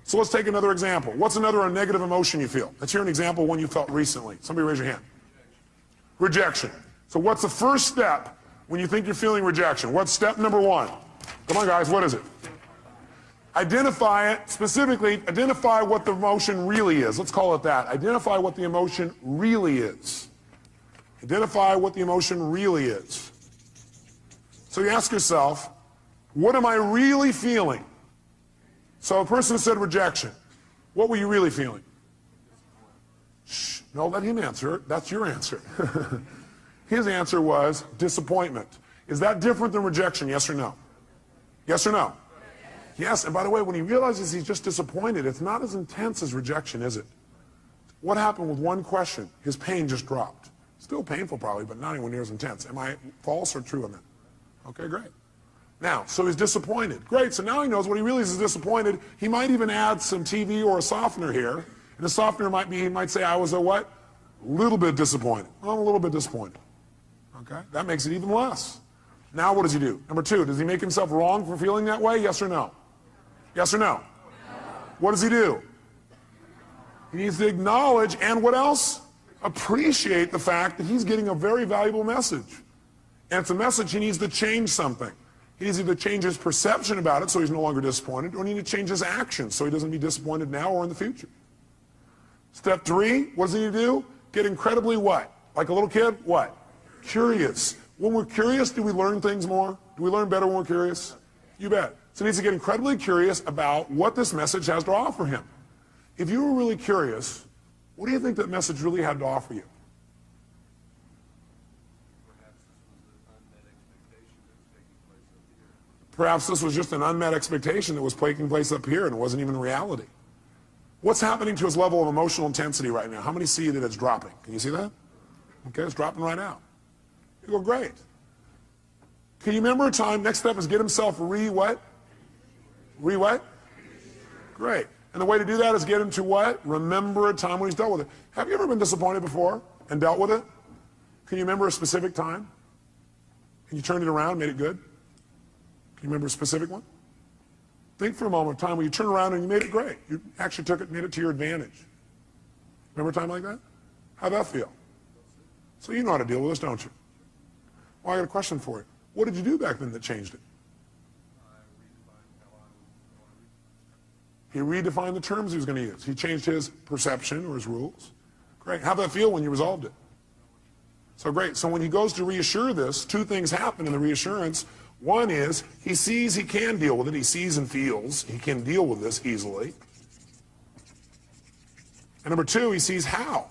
So let's take another example. What's another negative emotion you feel? Let's hear an example of one you felt recently. Somebody raise your hand. Rejection. So what's the first step when you think you're feeling rejection? What's step number one? Come on, guys, what is it? Identify it. Specifically, identify what the emotion really is. Let's call it that. Identify what the emotion really is. Identify what the emotion really is. So you ask yourself, what am I really feeling? So a person said rejection. What were you really feeling? Shh, no, let him answer. That's your answer. His answer was disappointment. Is that different than rejection, yes or no? Yes or no? Yes, and by the way, when he realizes he's just disappointed, it's not as intense as rejection, is it? What happened with one question? His pain just dropped. Still painful probably, but not anywhere near as intense. Am I false or true on that? Okay, great. Now, so he's disappointed. Great, so now he knows what he really is disappointed. He might even add some TV or a softener here. And the softener might be, he might say, I was a what? A little bit disappointed. Well, I'm a little bit disappointed. Okay, that makes it even less. Now what does he do? Number two, does he make himself wrong for feeling that way? Yes or no? Yes or no? What does he do? He needs to acknowledge and what else? Appreciate the fact that he's getting a very valuable message. And it's a message he needs to change something. He needs to either change his perception about it so he's no longer disappointed, or he needs to change his actions so he doesn't be disappointed now or in the future. Step three, what does he need to do? Get incredibly what? Like a little kid? What? Curious. When we're curious, do we learn things more? Do we learn better when we're curious? You bet. So he needs to get incredibly curious about what this message has to offer him. If you were really curious, what do you think that message really had to offer you? Perhaps this was just an unmet expectation that was taking place up here and it wasn't even reality. What's happening to his level of emotional intensity right now? How many see that it's dropping? Can you see that? Okay, it's dropping right out. You go, great. Can you remember a time, next step is get himself what? What? Great. And the way to do that is get him to what? Remember a time when he's dealt with it. Have you ever been disappointed before and dealt with it? Can you remember a specific time? Can you turn it around, made it good? Can you remember a specific one? Think for a moment of time when you turn around and you made it great. You actually took it, made it to your advantage. Remember a time like that? How'd that feel? So you know how to deal with this, don't you? Well, I got a question for you. What did you do back then that changed it? He redefined the terms he was going to use. He changed his perception or his rules. Great. How'd that feel when you resolved it? So great. So when he goes to reassure this, two things happen in the reassurance. One is he sees he can deal with it. He sees and feels he can deal with this easily. And number two, he sees how.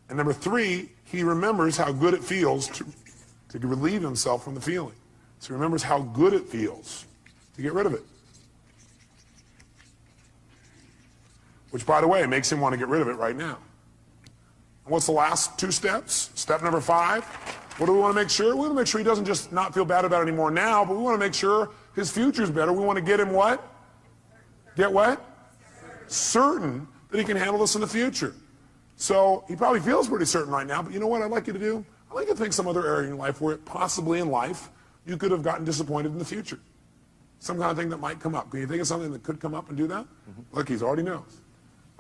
And number three, he remembers how good it feels to relieve himself from the feeling. So he remembers how good it feels to get rid of it. Which, by the way, makes him want to get rid of it right now. And what's the last two steps? Step number 5. What do we want to make sure? We want to make sure he doesn't just not feel bad about it anymore now, but we want to make sure his future's better. We want to get him what? Get what? Certain that he can handle this in the future. So he probably feels pretty certain right now, but you know what I'd like you to do? I'd like you to think some other area in your life where possibly in life you could have gotten disappointed in the future. Some kind of thing that might come up. Can you think of something that could come up and do that? Mm-hmm. Look, he already knows.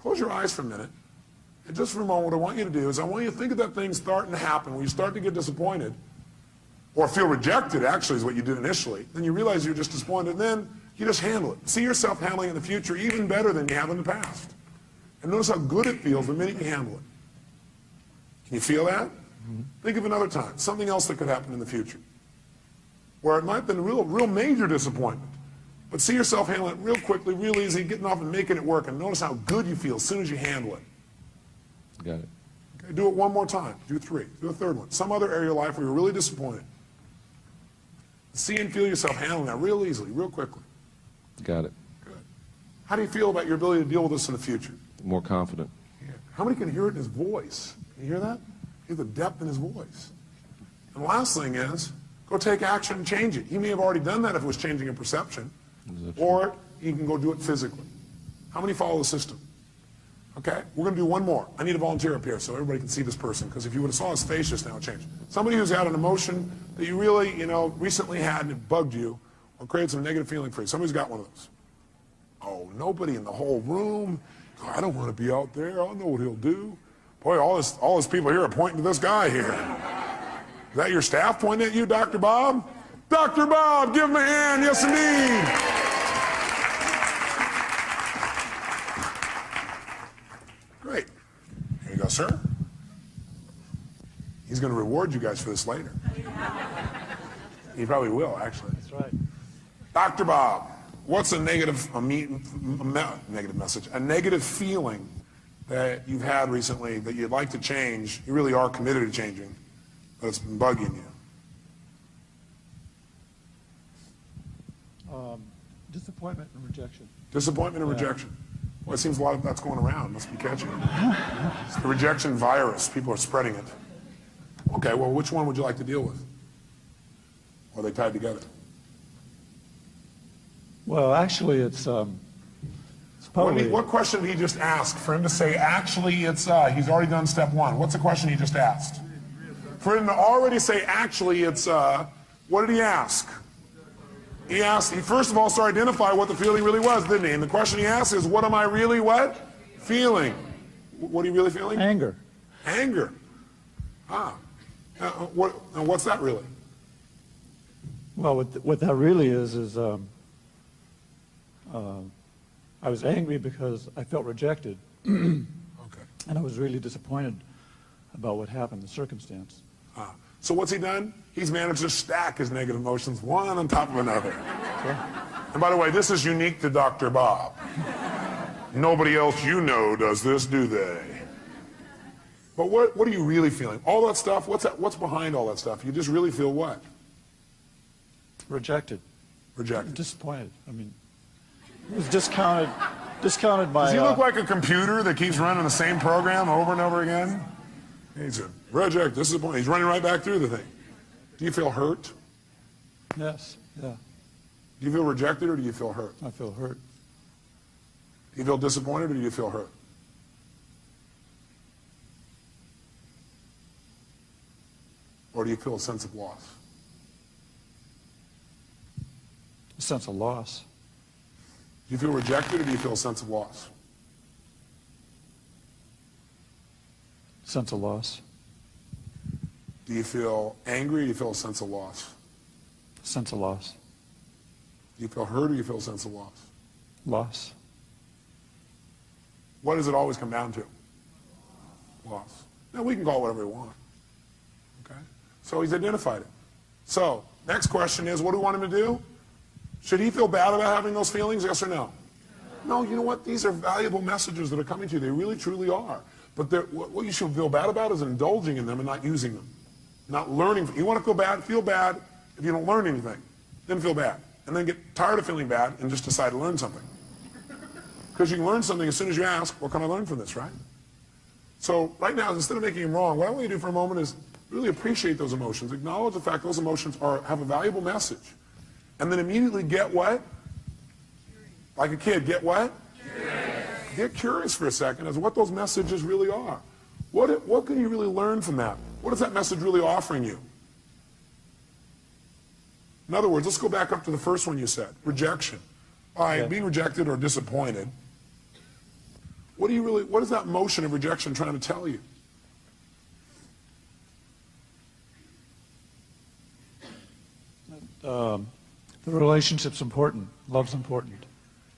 Close your eyes for a minute. And just for a moment, what I want you to do is I want you to think of that thing starting to happen when you start to get disappointed or feel rejected, actually, is what you did initially. Then you realize you're just disappointed, and then you just handle it. See yourself handling it in the future even better than you have in the past. And notice how good it feels the minute you handle it. Can you feel that? Think of another time, something else that could happen in the future, where it might have been a real major disappointment. But see yourself handling it real quickly, real easy, getting off and making it work, and notice how good you feel as soon as you handle it. Got it. Okay, do it one more time. Do 3. Do a third one. Some other area of your life where you're really disappointed. See and feel yourself handling that real easily, real quickly. Got it. Good. How do you feel about your ability to deal with this in the future? More confident. Yeah. How many can hear it in his voice? Can you hear that? Hear the depth in his voice. And the last thing is, go take action and change it. He may have already done that if it was changing a perception. Or you can go do it physically. How many follow the system? Okay, we're going to do one more. I need a volunteer up here so everybody can see this person, because if you would have saw his face just now, it changed. Somebody who's had an emotion that you really, recently had and it bugged you or created some negative feeling for you. Somebody's got one of those. Oh, nobody in the whole room. Oh, I don't want to be out there. I know what he'll do. Boy, all his people here are pointing to this guy here. Is that your staff pointing at you, Dr. Bob? Dr. Bob, give him a hand. Yes, indeed. Great. Here you go, sir. He's going to reward you guys for this later. He probably will, actually. That's right. Dr. Bob, what's a negative message, a negative feeling that you've had recently that you'd like to change, you really are committed to changing, but it's been bugging you? Disappointment and rejection. Disappointment and rejection. Well, it seems a lot of that's going around. Must be catchy. It's the rejection virus. People are spreading it. Okay, well, which one would you like to deal with? Or are they tied together? Well, actually, it's probably... What question did he just ask? For him to say, actually, it's, he's already done step 1. What's the question he just asked? For him to already say, actually, it's, what did he ask? He first of all started to identify what the feeling really was, didn't he? And the question he asked is, what am I really what? Feeling. What are you really feeling? Anger. Anger. What's that really? Well, what that really is I was angry because I felt rejected. Okay. And I was really disappointed about what happened, the circumstance. So what's he done? He's managed to stack his negative emotions one on top of another. Okay. And by the way, this is unique to Dr. Bob. Nobody else you know does this, do they? But what are you really feeling? All that stuff, what's behind all that stuff? You just really feel what? Rejected. Rejected. Disappointed. I mean, it was discounted by... Does he look like a computer that keeps running the same program over and over again? He's a reject, disappointed. He's running right back through the thing. Do you feel hurt? Yes, yeah. Do you feel rejected or do you feel hurt? I feel hurt. Do you feel disappointed or do you feel hurt? Or do you feel a sense of loss? A sense of loss. Do you feel rejected or do you feel a sense of loss? Sense of loss. Do you feel angry or do you feel a sense of loss? Sense of loss. Do you feel hurt or do you feel a sense of loss? Loss. What does it always come down to? Loss. Now we can call it whatever we want. Okay? So he's identified it. So, next question is, what do we want him to do? Should he feel bad about having those feelings, yes or no? No, you know what? These are valuable messages that are coming to you. They really, truly are. But what you should feel bad about is indulging in them and not using them. Not learning. You want to feel bad if you don't learn anything. Then feel bad. And then get tired of feeling bad and just decide to learn something. Because you can learn something as soon as you ask, what can I learn from this, right? So right now, instead of making him wrong, what I want you to do for a moment is really appreciate those emotions. Acknowledge the fact those emotions have a valuable message. And then immediately get what? Like a kid, get what? Curious. Get curious for a second as to what those messages really are. What can you really learn from that? What is that message really offering you? In other words, let's go back up to the first one you said, rejection. By being rejected or disappointed, what is that motion of rejection trying to tell you? The relationship's important. Love's important.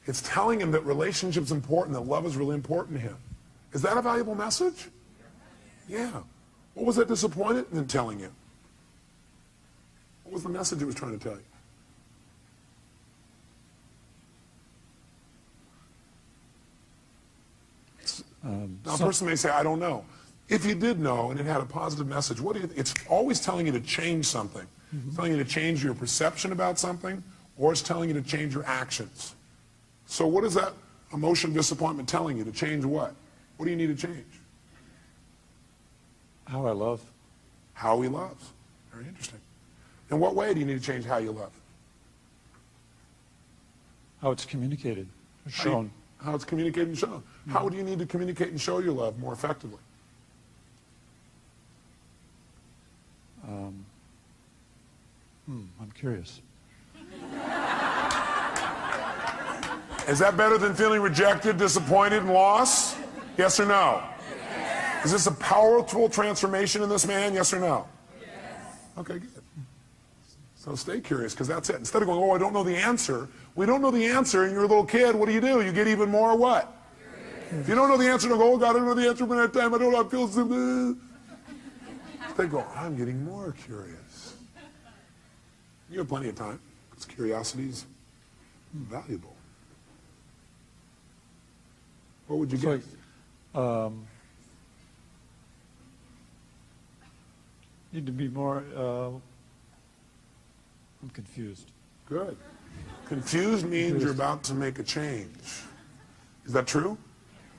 It's telling him that relationship's important, that love is really important to him. Is that a valuable message? Yeah. What was that disappointed in telling you? What was the message it was trying to tell you? Now, a person may say, I don't know. If you did know and it had a positive message, it's always telling you to change something. It's telling you to change your perception about something, or it's telling you to change your actions. So what is that emotion of disappointment telling you? To change what? What do you need to change? How I love. How he loves. Very interesting. In what way do you need to change how you love? How it's communicated, or shown. How it's communicated and shown. How do you need to communicate and show your love more effectively? I'm curious. Is that better than feeling rejected, disappointed, and lost? Yes or no? Yes. Is this a powerful transformation in this man? Yes or no? Yes. Okay, good. So stay curious, because that's it. Instead of going, oh, I don't know the answer. We don't know the answer, and you're a little kid. What do? You get even more what? Curious. If you don't know the answer, don't go, oh, God, I don't know the answer by that time. I don't know. I feel so. They go, I'm getting more curious. You have plenty of time, because curiosity is valuable. What would you get? Need to be more, I'm confused. Good. Confused means you're about to make a change. Is that true?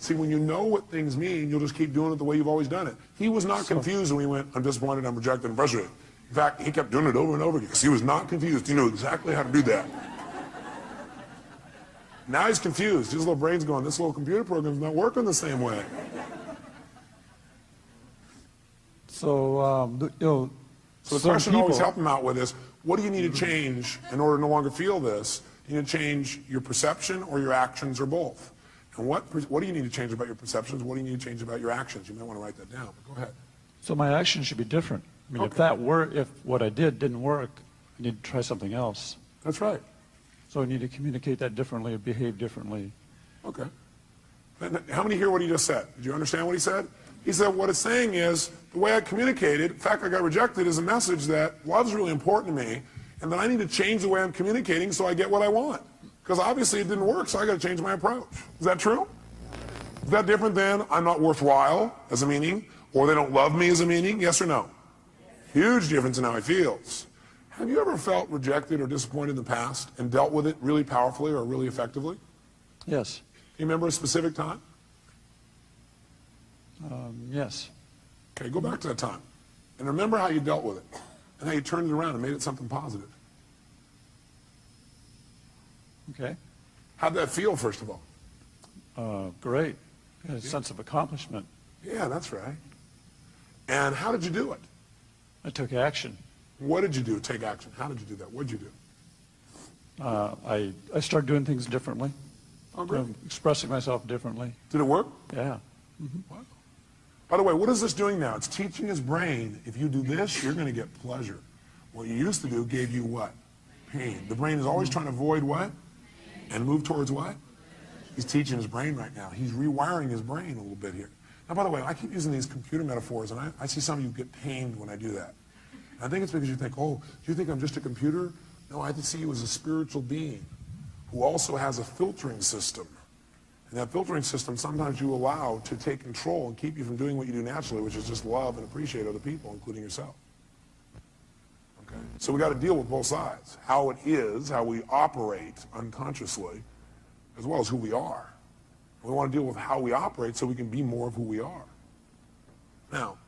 See, when you know what things mean, you'll just keep doing it the way you've always done it. He was not confused when he went, I'm disappointed, I'm rejected, I'm frustrated. In fact, he kept doing it over and over again because he was not confused. He knew exactly how to do that. Now he's confused. His little brain's going, this little computer program's not working the same way. So, So the question I always help him out with is, what do you need to change in order to no longer feel this? You need to change your perception or your actions or both. And what do you need to change about your perceptions? What do you need to change about your actions? You might want to write that down, but go ahead. So my actions should be different. I mean, if what I did didn't work, I need to try something else. That's right. So I need to communicate that differently, or behave differently. Okay. How many hear what he just said? Did you understand what he said? He said what it's saying is, the way I communicated, the fact I got rejected is a message that love's really important to me, and that I need to change the way I'm communicating so I get what I want. Because obviously it didn't work, so I got to change my approach. Is that true? Is that different than I'm not worthwhile as a meaning, or they don't love me as a meaning? Yes or no? Huge difference in how he feels. Have you ever felt rejected or disappointed in the past and dealt with it really powerfully or really effectively? Yes. Do you remember a specific time? Yes. Okay, go back to that time. And remember how you dealt with it and how you turned it around and made it something positive. Okay. How'd that feel, first of all? Great. A sense of accomplishment. Yeah, that's right. And how did you do it? I took action. What did you do? Take action. How did you do that? What did you do? I started doing things differently. Oh, great. Expressing myself differently. Did it work? Yeah. Wow. By the way, what is this doing now? It's teaching his brain, if you do this, you're going to get pleasure. What you used to do gave you what? Pain. The brain is always trying to avoid what? And move towards what? He's teaching his brain right now. He's rewiring his brain a little bit here. Now, by the way, I keep using these computer metaphors, and I see some of you get pained when I do that. And I think it's because you think, oh, do you think I'm just a computer? No, I see you as a spiritual being who also has a filtering system. And that filtering system sometimes you allow to take control and keep you from doing what you do naturally, which is just love and appreciate other people, including yourself. Okay? So we got to deal with both sides. How it is, how we operate unconsciously, as well as who we are. We want to deal with how we operate so we can be more of who we are. Now,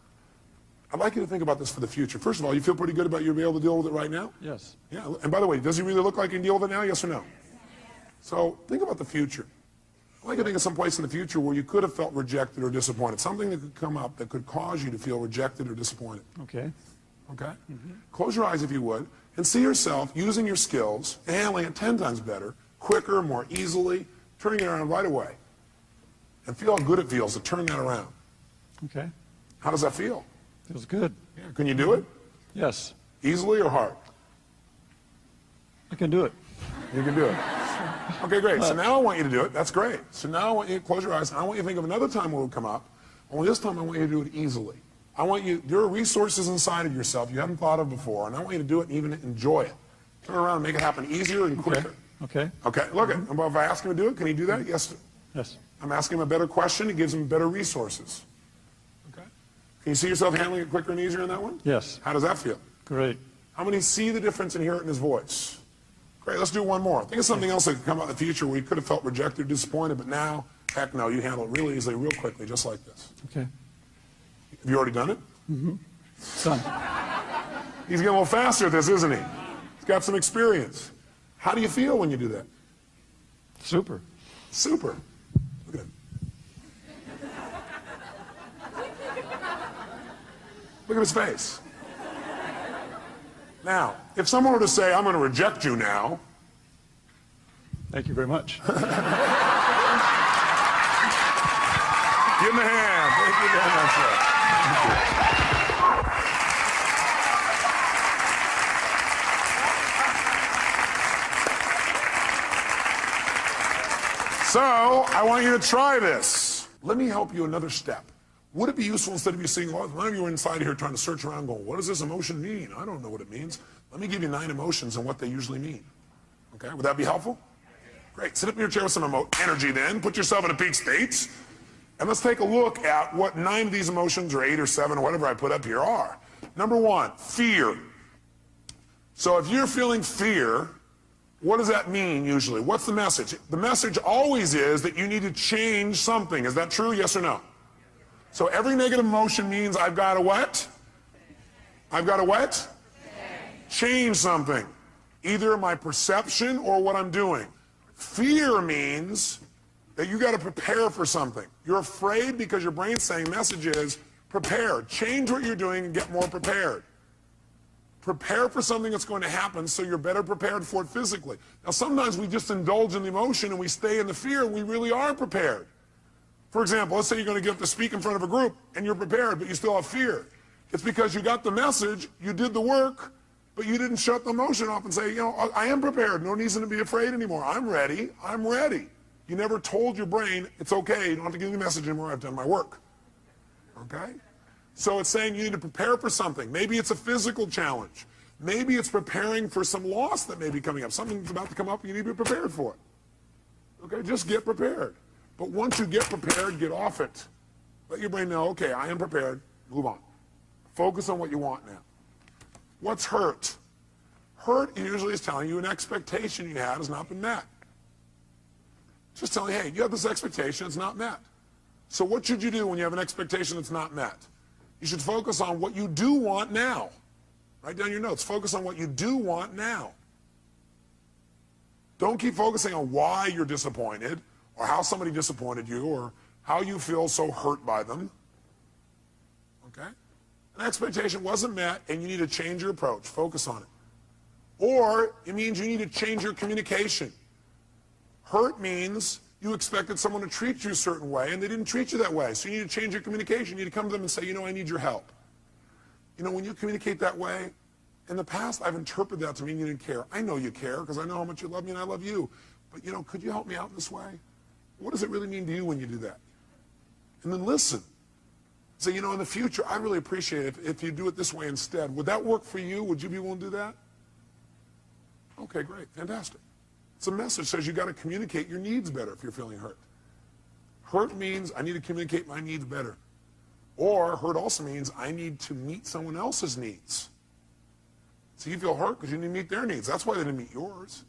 I'd like you to think about this for the future. First of all, you feel pretty good about you being able to deal with it right now? Yes. Yeah. And by the way, does he really look like he can deal with it now? Yes or no? So think about the future. I'd like you to think of some place in the future where you could have felt rejected or disappointed. Something that could come up that could cause you to feel rejected or disappointed. Okay. Okay? Close your eyes if you would, and see yourself using your skills, and handling it 10 times better, quicker, more easily, turning it around right away. And feel how good it feels to turn that around. Okay. How does that feel? Feels good. Yeah. Can you do it? Yes. Easily or hard? I can do it. You can do it. Okay, great. So now I want you to do it. That's great. So now I want you to close your eyes. I want you to think of another time when it would come up. Only this time I want you to do it easily. there are resources inside of yourself you haven't thought of before, and I want you to do it and even enjoy it. Turn around and make it happen easier and quicker. Okay. Okay, look, if I ask him to do it, can he do that? Yes. Yes. I'm asking him a better question, it gives him better resources. Okay. Can you see yourself handling it quicker and easier in that one? Yes. How does that feel? Great. How many see the difference and hear it in his voice? Great, let's do one more. Think of something else that could come out in the future where you could have felt rejected, disappointed, but now, heck no, you handle it really easily, real quickly, just like this. Okay. Have you already done it? Mm-hmm. Done. He's getting a little faster at this, isn't he? He's got some experience. How do you feel when you do that? Super. Super. Look at him. Look at his face. Now, if someone were to say, I'm going to reject you now. Thank you very much. Give him a hand. Thank you very much, sir. Thank you. So, I want you to try this. Let me help you another step. Would it be useful instead of you saying, well, none of you are inside here trying to search around going, what does this emotion mean? I don't know what it means. Let me give you 9 emotions and what they usually mean. Okay, would that be helpful? Great, sit up in your chair with some energy then, put yourself in a peak state, and let's take a look at what 9 of these emotions, or 8 or 7 or whatever I put up here are. Number 1, fear. So if you're feeling fear, what does that mean usually? What's the message? The message always is that you need to change something. Is that true, yes or no? So every negative emotion means I've got to what? I've got to what? Change something. Either my perception or what I'm doing. Fear means that you got to prepare for something. You're afraid because your brain's saying message is prepare. Change what you're doing and get more prepared. Prepare for something that's going to happen so you're better prepared for it physically. Now sometimes we just indulge in the emotion and we stay in the fear and we really aren't prepared. For example, let's say you're going to get up to speak in front of a group and you're prepared, but you still have fear. It's because you got the message, you did the work, but you didn't shut the emotion off and say, you know, I am prepared. No reason to be afraid anymore. I'm ready. I'm ready. You never told your brain, it's okay. You don't have to give me the message anymore. I've done my work. Okay? So it's saying you need to prepare for something. Maybe it's a physical challenge. Maybe it's preparing for some loss that may be coming up. Something's about to come up and you need to be prepared for it. Okay? Just get prepared. But once you get prepared, get off it. Let your brain know, okay, I am prepared. Move on. Focus on what you want now. What's hurt? Hurt usually is telling you an expectation you had has not been met. Just telling you, hey, you have this expectation, it's not met. So what should you do when you have an expectation that's not met? You should focus on what you do want now. Write down your notes. Focus on what you do want now. Don't keep focusing on why you're disappointed or how somebody disappointed you or how you feel so hurt by them. Okay? An expectation wasn't met and you need to change your approach. Focus on it. Or it means you need to change your communication. Hurt means you expected someone to treat you a certain way and they didn't treat you that way. So you need to change your communication. You need to come to them and say, you know, I need your help. You know, when you communicate that way, in the past I've interpreted that to mean you didn't care. I know you care because I know how much you love me and I love you. But you know, could you help me out this way? What does it really mean to you when you do that? And then listen. Say, you know, in the future, I really appreciate it if you do it this way instead. Would that work for you? Would you be willing to do that? Okay, great. Fantastic. It's a message that says you got to communicate your needs better if you're feeling hurt. Hurt means I need to communicate my needs better. Or hurt also means I need to meet someone else's needs. So you feel hurt because you need to meet their needs. That's why they didn't meet yours.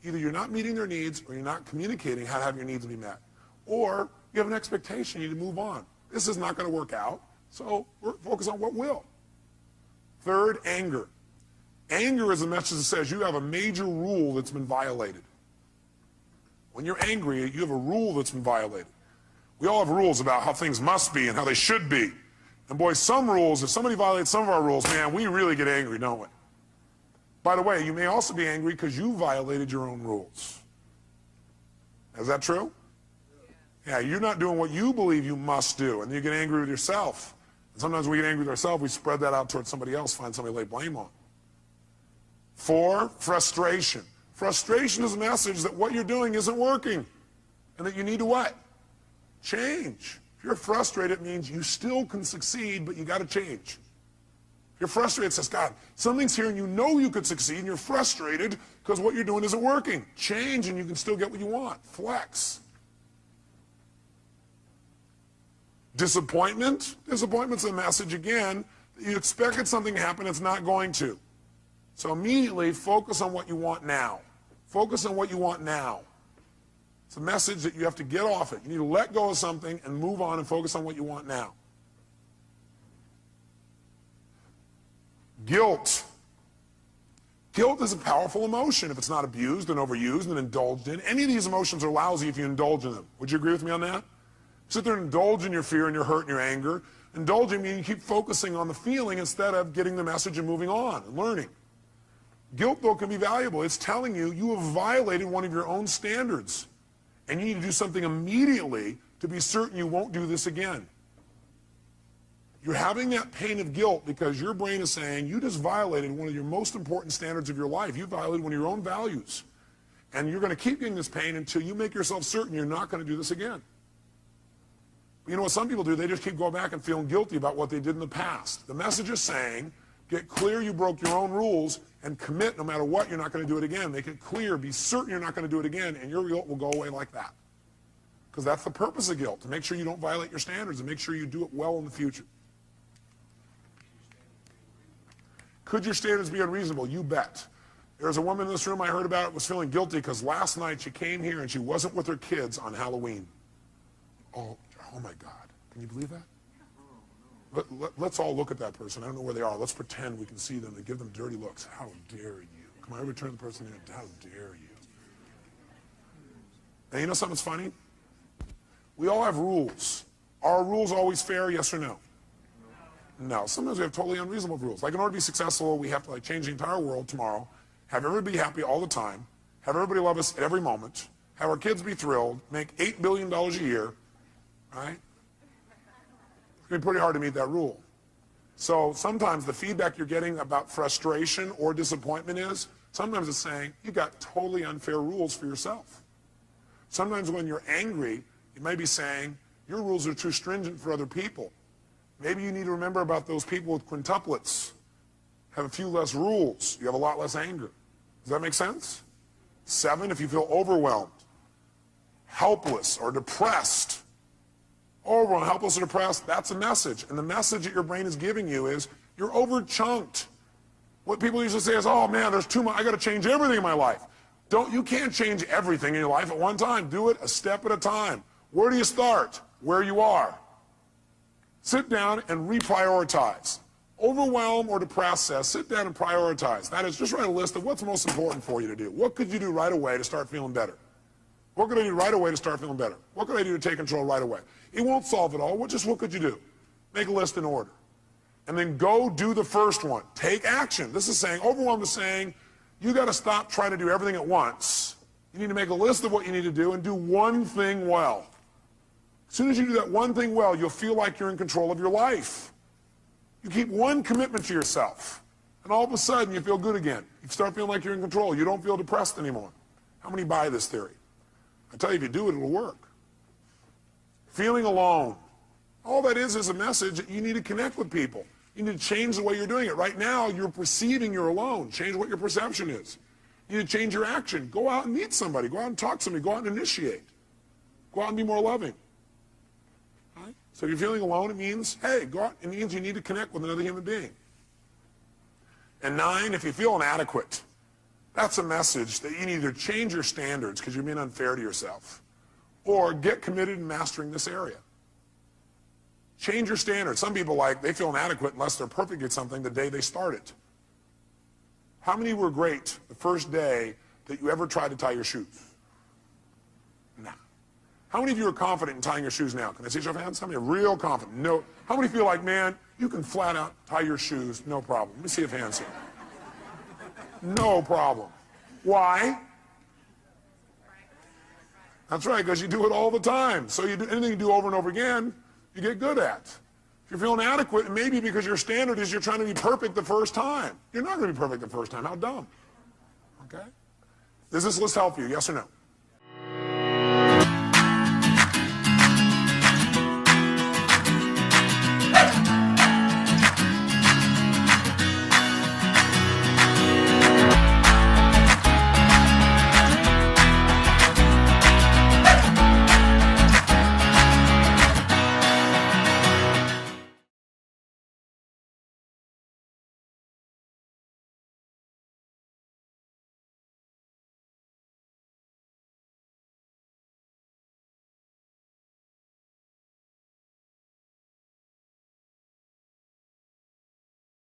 Either you're not meeting their needs or you're not communicating how to have your needs be met. Or you have an expectation, you need to move on. This is not going to work out, so we're focused on what will. Third, anger. Anger is a message that says you have a major rule that's been violated. When you're angry, you have a rule that's been violated. We all have rules about how things must be and how they should be. And boy, some rules, if somebody violates some of our rules, man, we really get angry, don't we? By the way, you may also be angry because you violated your own rules. Is that true? Yeah, you're not doing what you believe you must do, and you get angry with yourself. And sometimes we get angry with ourselves, we spread that out towards somebody else, find somebody to lay blame on. 4, frustration. Frustration is a message that what you're doing isn't working, and that you need to what? Change. If you're frustrated, it means you still can succeed, but you got to change. If you're frustrated, it says, God, something's here and you know you could succeed, and you're frustrated because what you're doing isn't working. Change and you can still get what you want. Flex. Disappointment. Disappointment's a message, again, that you expected something to happen, it's not going to. So immediately focus on what you want now. Focus on what you want now. It's a message that you have to get off it. You need to let go of something and move on and focus on what you want now. Guilt. Guilt is a powerful emotion if it's not abused and overused and indulged in. Any of these emotions are lousy if you indulge in them. Would you agree with me on that? Sit there and indulge in your fear and your hurt and your anger. Indulging means you keep focusing on the feeling instead of getting the message and moving on and learning. Guilt, though, can be valuable. It's telling you you have violated one of your own standards, and you need to do something immediately to be certain you won't do this again. You're having that pain of guilt because your brain is saying you just violated one of your most important standards of your life. You violated one of your own values. And you're going to keep getting this pain until you make yourself certain you're not going to do this again. But you know what some people do? They just keep going back and feeling guilty about what they did in the past. The message is saying, get clear you broke your own rules and commit no matter what, you're not going to do it again. Make it clear, be certain you're not going to do it again, and your guilt will go away like that. Because that's the purpose of guilt, to make sure you don't violate your standards and make sure you do it well in the future. Could your standards be unreasonable? You bet. There's a woman in this room I heard about was feeling guilty because last night she came here and she wasn't with her kids on Halloween. Oh my God. Can you believe that? Let's all look at that person. I don't know where they are. Let's pretend we can see them and give them dirty looks. How dare you? Come on, everybody turn the person in. How dare you? And you know something that's funny? We all have rules. Are rules always fair, yes or no? No. Sometimes we have totally unreasonable rules. Like in order to be successful, we have to change the entire world tomorrow, have everybody be happy all the time, have everybody love us at every moment, have our kids be thrilled, make $8 billion a year, right? It's going to be pretty hard to meet that rule. So sometimes the feedback you're getting about frustration or disappointment is, sometimes it's saying, you got totally unfair rules for yourself. Sometimes when you're angry, you may be saying, your rules are too stringent for other people. Maybe you need to remember about those people with quintuplets. Have a few less rules. You have a lot less anger. Does that make sense? 7, if you feel overwhelmed, helpless, or depressed. Overwhelmed, helpless, or depressed, that's a message. And the message that your brain is giving you is you're overchunked. What people usually say is, oh man, there's too much, I got to change everything in my life. You can't change everything in your life at one time. Do it a step at a time. Where do you start? Where you are. Sit down and reprioritize. Overwhelm or depressed says, sit down and prioritize. That is, just write a list of what's most important for you to do. What could you do right away to start feeling better? What could I do right away to start feeling better? What could I do to take control right away? It won't solve it all. What could you do? Make a list in order. And then go do the first one. Take action. This is saying, overwhelm is saying, you got to stop trying to do everything at once. You need to make a list of what you need to do and do one thing well. As soon as you do that one thing well, you'll feel like you're in control of your life. You keep one commitment to yourself, and all of a sudden you feel good again. You start feeling like you're in control. You don't feel depressed anymore. How many buy this theory? I tell you, if you do it, it'll work. Feeling alone. All that is a message that you need to connect with people. You need to change the way you're doing it. Right now, you're perceiving you're alone. Change what your perception is. You need to change your action. Go out and meet somebody. Go out and talk to somebody. Go out and initiate. Go out and be more loving. Right? So if you're feeling alone, it means, hey, go out. It means you need to connect with another human being. And 9, if you feel inadequate, that's a message that you need to change your standards because you're being unfair to yourself, or get committed in mastering this area. Change your standards. Some people they feel inadequate unless they're perfect at something the day they start it. How many were great the first day that you ever tried to tie your shoes? Nah. How many of you are confident in tying your shoes now? Can I see your hands? How many are real confident? No. How many feel like, man, you can flat out tie your shoes, no problem? Let me see if hands here. No problem. Why? That's right, because you do it all the time. So you do anything you do over and over again, you get good at. If you're feeling inadequate, it may be because your standard is you're trying to be perfect the first time. You're not going to be perfect the first time. How dumb. Okay? Does this list help you? Yes or no?